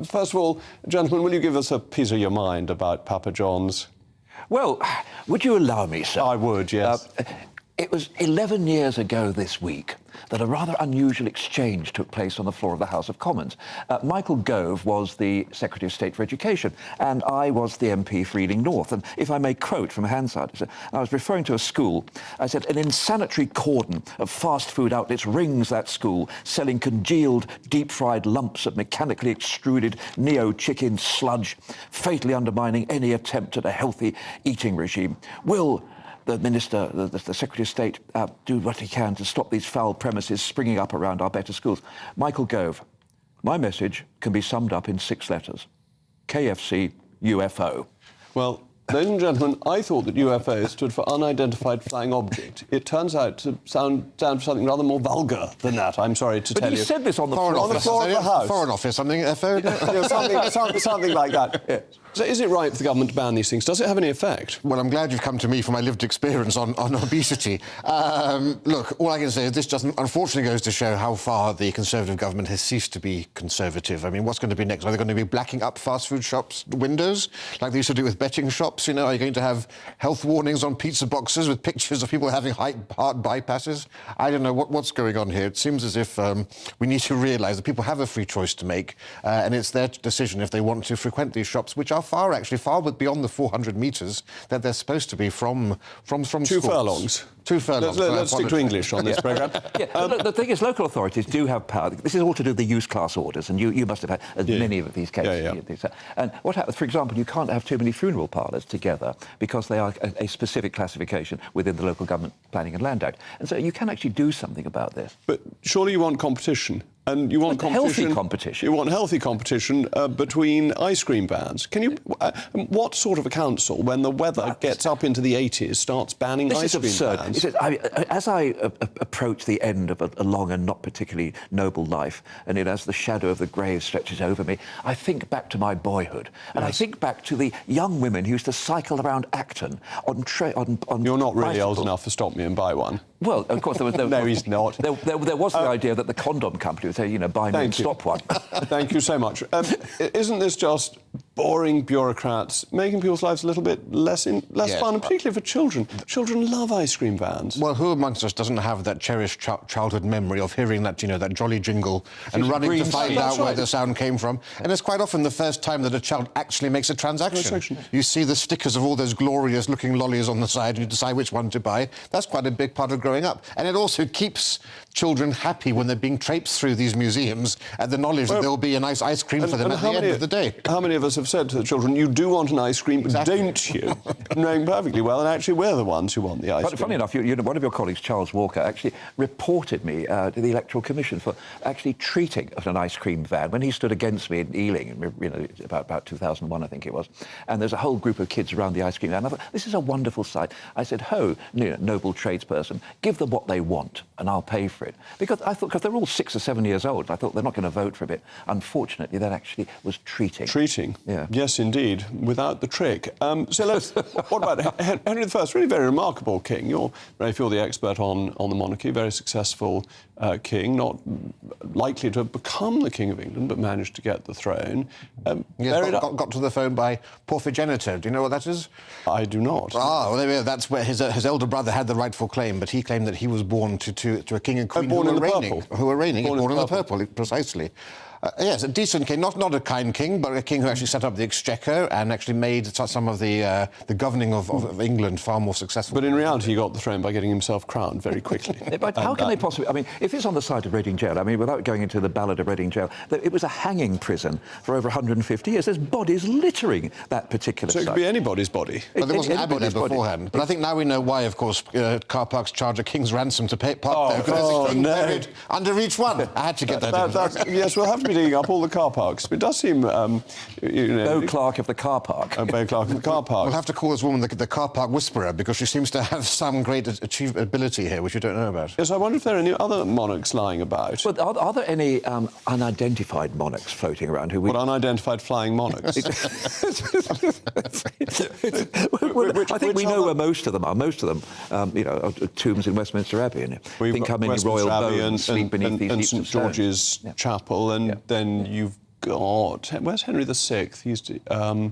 First of all, gentlemen, will you give us a piece of your mind about Papa John's? Well, would you allow me, sir? I would, yes. It was 11 years ago this week that a rather unusual exchange took place on the floor of the House of Commons. Michael Gove was the Secretary of State for Education, and I was the MP for Ealing North. And if I may quote from Hansard, I was referring to a school. I said, an insanitary cordon of fast food outlets rings that school, selling congealed, deep-fried lumps of mechanically extruded neo-chicken sludge, fatally undermining any attempt at a healthy eating regime. Will the Minister, the Secretary of State, do what he can to stop these foul premises springing up around our better schools? Michael Gove, my message can be summed up in 6 letters. KFC, UFO. Well, ladies and gentlemen, I thought that UFO stood for Unidentified Flying Object. It turns out to sound down for something rather more vulgar than that, I'm sorry to tell you. But you said this on the floor of the House. Foreign Office, something, FO? something like that. Yeah. So is it right for the government to ban these things? Does it have any effect? Well, I'm glad you've come to me for my lived experience on obesity. Look, all I can say is this just unfortunately goes to show how far the Conservative government has ceased to be conservative. I mean, what's going to be next? Are they going to be blacking up fast food shops' windows like they used to do with betting shops? You know, are you going to have health warnings on pizza boxes with pictures of people having heart bypasses? I don't know what's going on here. It seems as if we need to realise that people have a free choice to make, and it's their decision if they want to frequent these shops, which are far beyond the 400 metres that they're supposed to be from 2 schools. furlongs. 2 furlongs. Let's stick to English on this programme. Look, the thing is, local authorities do have power. This is all to do with the use class orders, and you must have had many of these cases. And what happens, for example, you can't have too many funeral parlours together because they are a specific classification within the Local Government Planning and Land Act. And so you can actually do something about this. But surely you want competition. And you want healthy competition. You want healthy competition between ice cream vans. Can you? What sort of a council, when the weather gets up into the 80s, starts banning ice cream vans? As I approach the end of a long and not particularly noble life, and as the shadow of the grave stretches over me, I think back to my boyhood, and I think back to the young women who used to cycle around Acton on. You're not really bicycles. old enough to stop me and buy one. Well, of course, there was... No, he's not. There was the idea that the condom company would say, you know, buy me and stop one. Thank you so much. Isn't this just boring bureaucrats making people's lives a little bit less fun, and particularly for children? Children love ice cream vans. Well, who amongst us doesn't have that cherished childhood memory of hearing that, you know, that jolly jingle and running to find out where the sound came from? And it's quite often the first time that a child actually makes a transaction. You see the stickers of all those glorious-looking lollies on the side and you decide which one to buy. That's quite a big part of growing up. And it also keeps children happy when they're being traipsed through these museums at the knowledge that there will be a nice ice cream for them at the end of the day. How many of us have said to the children, you do want an ice cream, don't you? Knowing perfectly well, and actually we're the ones who want the ice cream. Funny enough, you know, one of your colleagues, Charles Walker, actually reported me to the Electoral Commission for actually treating an ice cream van when he stood against me in Ealing, you know, about 2001, I think it was. And there's a whole group of kids around the ice cream van. I thought, this is a wonderful sight. I said, ho, noble tradesperson, give them what they want and I'll pay for it. Because they're all 6 or 7 years old, I thought they're not going to vote for a bit. Unfortunately, that actually was treating. Treating? Yeah. Yes, indeed, without the trick. So let's... What about Henry I? Really very remarkable king. You're the expert on the monarchy, very successful king, not likely to have become the King of England, but managed to get the throne. Got to the phone by porphygenito. Do you know what that is? I do not. Ah, well, that's where his elder brother had the rightful claim, but he claimed that he was born to a king and queen who were reigning. Born in the purple, precisely. Yes, a decent king, not a kind king, but a king who actually set up the exchequer and actually made some of the governing of England far more successful. But in reality, he got the throne by getting himself crowned very quickly. But how can they possibly... I mean, if it's on the site of Reading Jail, I mean, without going into the ballad of Reading Jail, it was a hanging prison for over 150 years. There's bodies littering that particular site. So it could be anybody's body. But there wasn't Abbey there beforehand. But I think now we know why, of course, car parks charge a king's ransom to park there. Because there's a king buried under each one. I had to get that in. Yes, we'll have to be digging up all the car parks. It does seem, Beau Clark of the car park. Beau Clark of the car park. We'll have to call this woman the car park whisperer because she seems to have some great ability here, which you don't know about. Yes, I wonder if there are any other monarchs lying about. But are there any unidentified monarchs floating around who... What, unidentified flying monarchs? I think we know where most of them are. Most of them, are tombs in Westminster Abbey. And We've think how many Westminster royal Abbey bones sleep beneath these heaps St of stone. George's Chapel, and then you've got... Where's Henry VI? He used to...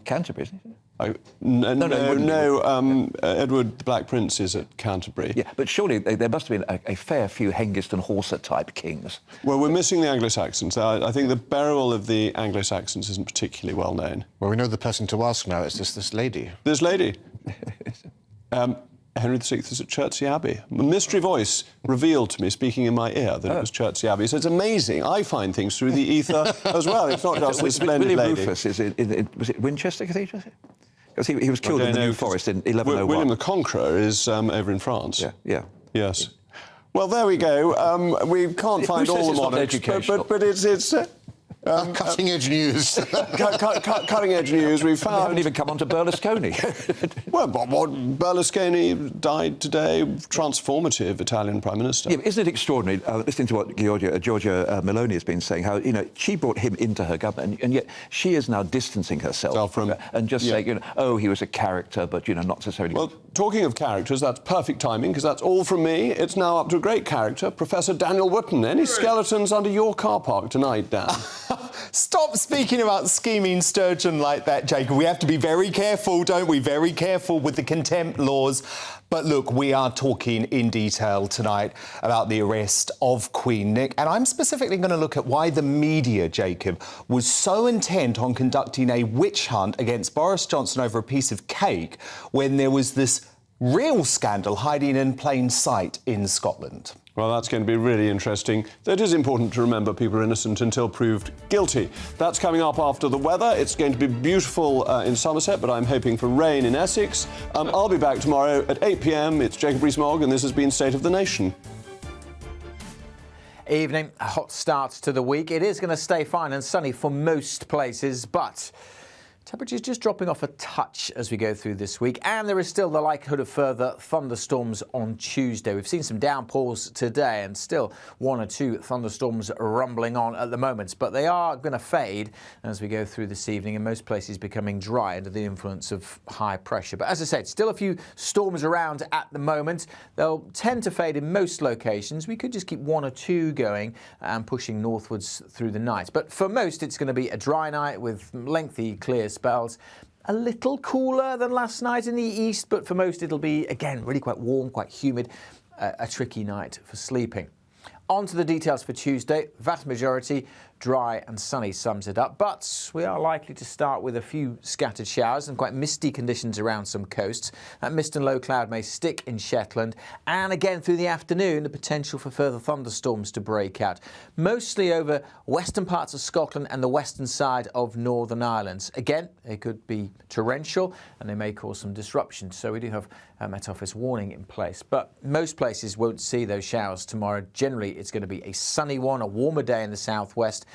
Canterbury, isn't he? Edward the Black Prince is at Canterbury. Yeah, but surely there must have been a fair few Hengist and Horsa-type kings. Well, we're missing the Anglo-Saxons. I think the burial of the Anglo-Saxons isn't particularly well known. Well, we know the person to ask now. It's this lady. This lady? Henry VI is at Chertsey Abbey. A mystery voice revealed to me, speaking in my ear, that it was Chertsey Abbey. So it's amazing. I find things through the ether as well. It's not just this splendid William lady. Rufus, was it Winchester Cathedral? Because he was killed in the New Forest in 1101. William the Conqueror is over in France. Yeah. Yes. Well, there we go. We can't find all the monarchs, but it's cutting-edge news. Cutting-edge news. We haven't even come on to Berlusconi. Well, Berlusconi died today, transformative Italian Prime Minister. Yeah, but isn't it extraordinary, listening to what Giorgia Meloni has been saying, how, she brought him into her government, and yet she is now distancing herself from and just saying, he was a character, but, not necessarily... Well, talking of characters, that's perfect timing, because that's all from me. It's now up to a great character, Professor Daniel Wootton. Any skeletons under your car park tonight, Dan? Stop speaking about scheming sturgeon like that, Jacob. We have to be very careful, don't we? Very careful with the contempt laws. But look, we are talking in detail tonight about the arrest of Queen Nick. And I'm specifically going to look at why the media, Jacob, was so intent on conducting a witch hunt against Boris Johnson over a piece of cake when there was this Real scandal hiding in plain sight in Scotland. Well, that's going to be really interesting. It is important to remember people are innocent until proved guilty. That's coming up after the weather. It's going to be beautiful in Somerset, but I'm hoping for rain in Essex. I'll be back tomorrow at 8 p.m. It's Jacob Rees-Mogg, and this has been State of the Nation. Evening, a hot start to the week. It is going to stay fine and sunny for most places, but temperatures just dropping off a touch as we go through this week, and there is still the likelihood of further thunderstorms on Tuesday. We've seen some downpours today and still 1 or 2 thunderstorms rumbling on at the moment, but they are going to fade as we go through this evening, and most places becoming dry under the influence of high pressure. But as I said, still a few storms around at the moment. They'll tend to fade in most locations. We could just keep 1 or 2 going and pushing northwards through the night. But for most, it's going to be a dry night with lengthy clear spells. A little cooler than last night in the east, but for most it'll be, again, really quite warm, quite humid, a tricky night for sleeping. On to the details for Tuesday. Vast majority dry and sunny sums it up, but we are likely to start with a few scattered showers and quite misty conditions around some coasts. That mist and low cloud may stick in Shetland, and again through the afternoon the potential for further thunderstorms to break out, mostly over western parts of Scotland and the western side of Northern Ireland. Again, they could be torrential and they may cause some disruption, so we do have a Met Office warning in place, but most places won't see those showers tomorrow. Generally it's going to be a sunny one, a warmer day in the southwest.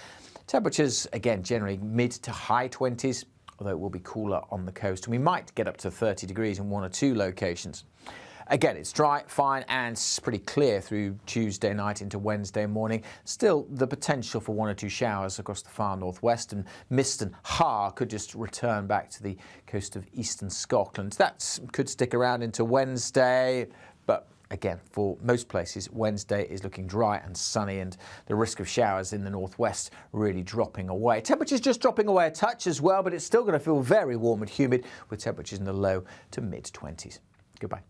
Temperatures, again, generally mid to high 20s, although it will be cooler on the coast, and we might get up to 30 degrees in 1 or 2 locations. Again, it's dry, fine, and pretty clear through Tuesday night into Wednesday morning. Still, the potential for 1 or 2 showers across the far northwest, and mist and har could just return back to the coast of eastern Scotland. That could stick around into Wednesday, but again, for most places, Wednesday is looking dry and sunny, and the risk of showers in the northwest really dropping away. Temperatures just dropping away a touch as well, but it's still going to feel very warm and humid with temperatures in the low to mid 20s. Goodbye.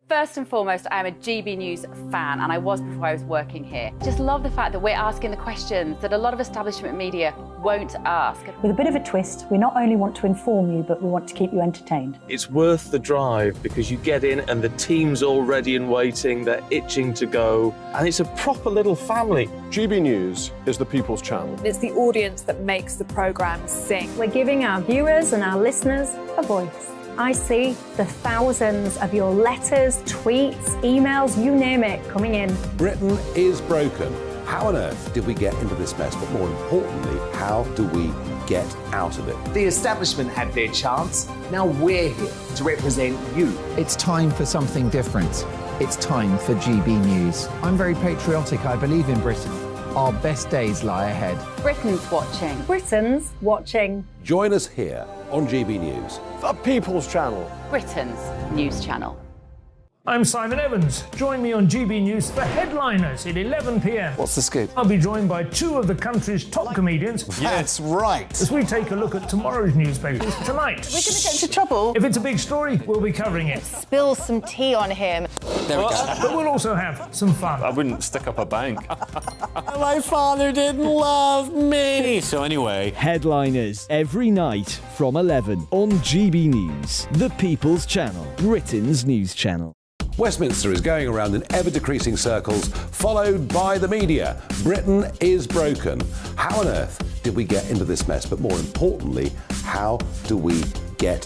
First and foremost, I'm a GB News fan, and I was before I was working here. Just love the fact that we're asking the questions that a lot of establishment media won't ask. With a bit of a twist, we not only want to inform you, but we want to keep you entertained. It's worth the drive because you get in and the team's all ready and waiting, they're itching to go, and it's a proper little family. GB News is the People's Channel. It's the audience that makes the programme sing. We're giving our viewers and our listeners a voice. I see the thousands of your letters, tweets, emails, you name it, coming in. Britain is broken. How on earth did we get into this mess? But more importantly, how do we get out of it? The establishment had their chance. Now we're here to represent you. It's time for something different. It's time for GB News. I'm very patriotic. I believe in Britain. Our best days lie ahead. Britain's watching. Britain's watching. Join us here on GB News. The People's Channel. Britain's news channel. I'm Simon Evans. Join me on GB News for Headliners at 11 p.m. What's the scoop? I'll be joined by 2 of the country's top comedians. That's right. As we take a look at tomorrow's newspapers tonight. We're going to get into trouble. If it's a big story, we'll be covering it. Spill some tea on him. There we go. But we'll also have some fun. I wouldn't stick up a bank. My father didn't love me. So anyway. Headliners every night from 11 on GB News, the People's Channel, Britain's news channel. Westminster is going around in ever-decreasing circles, followed by the media. Britain is broken. How on earth did we get into this mess? But more importantly, how do we get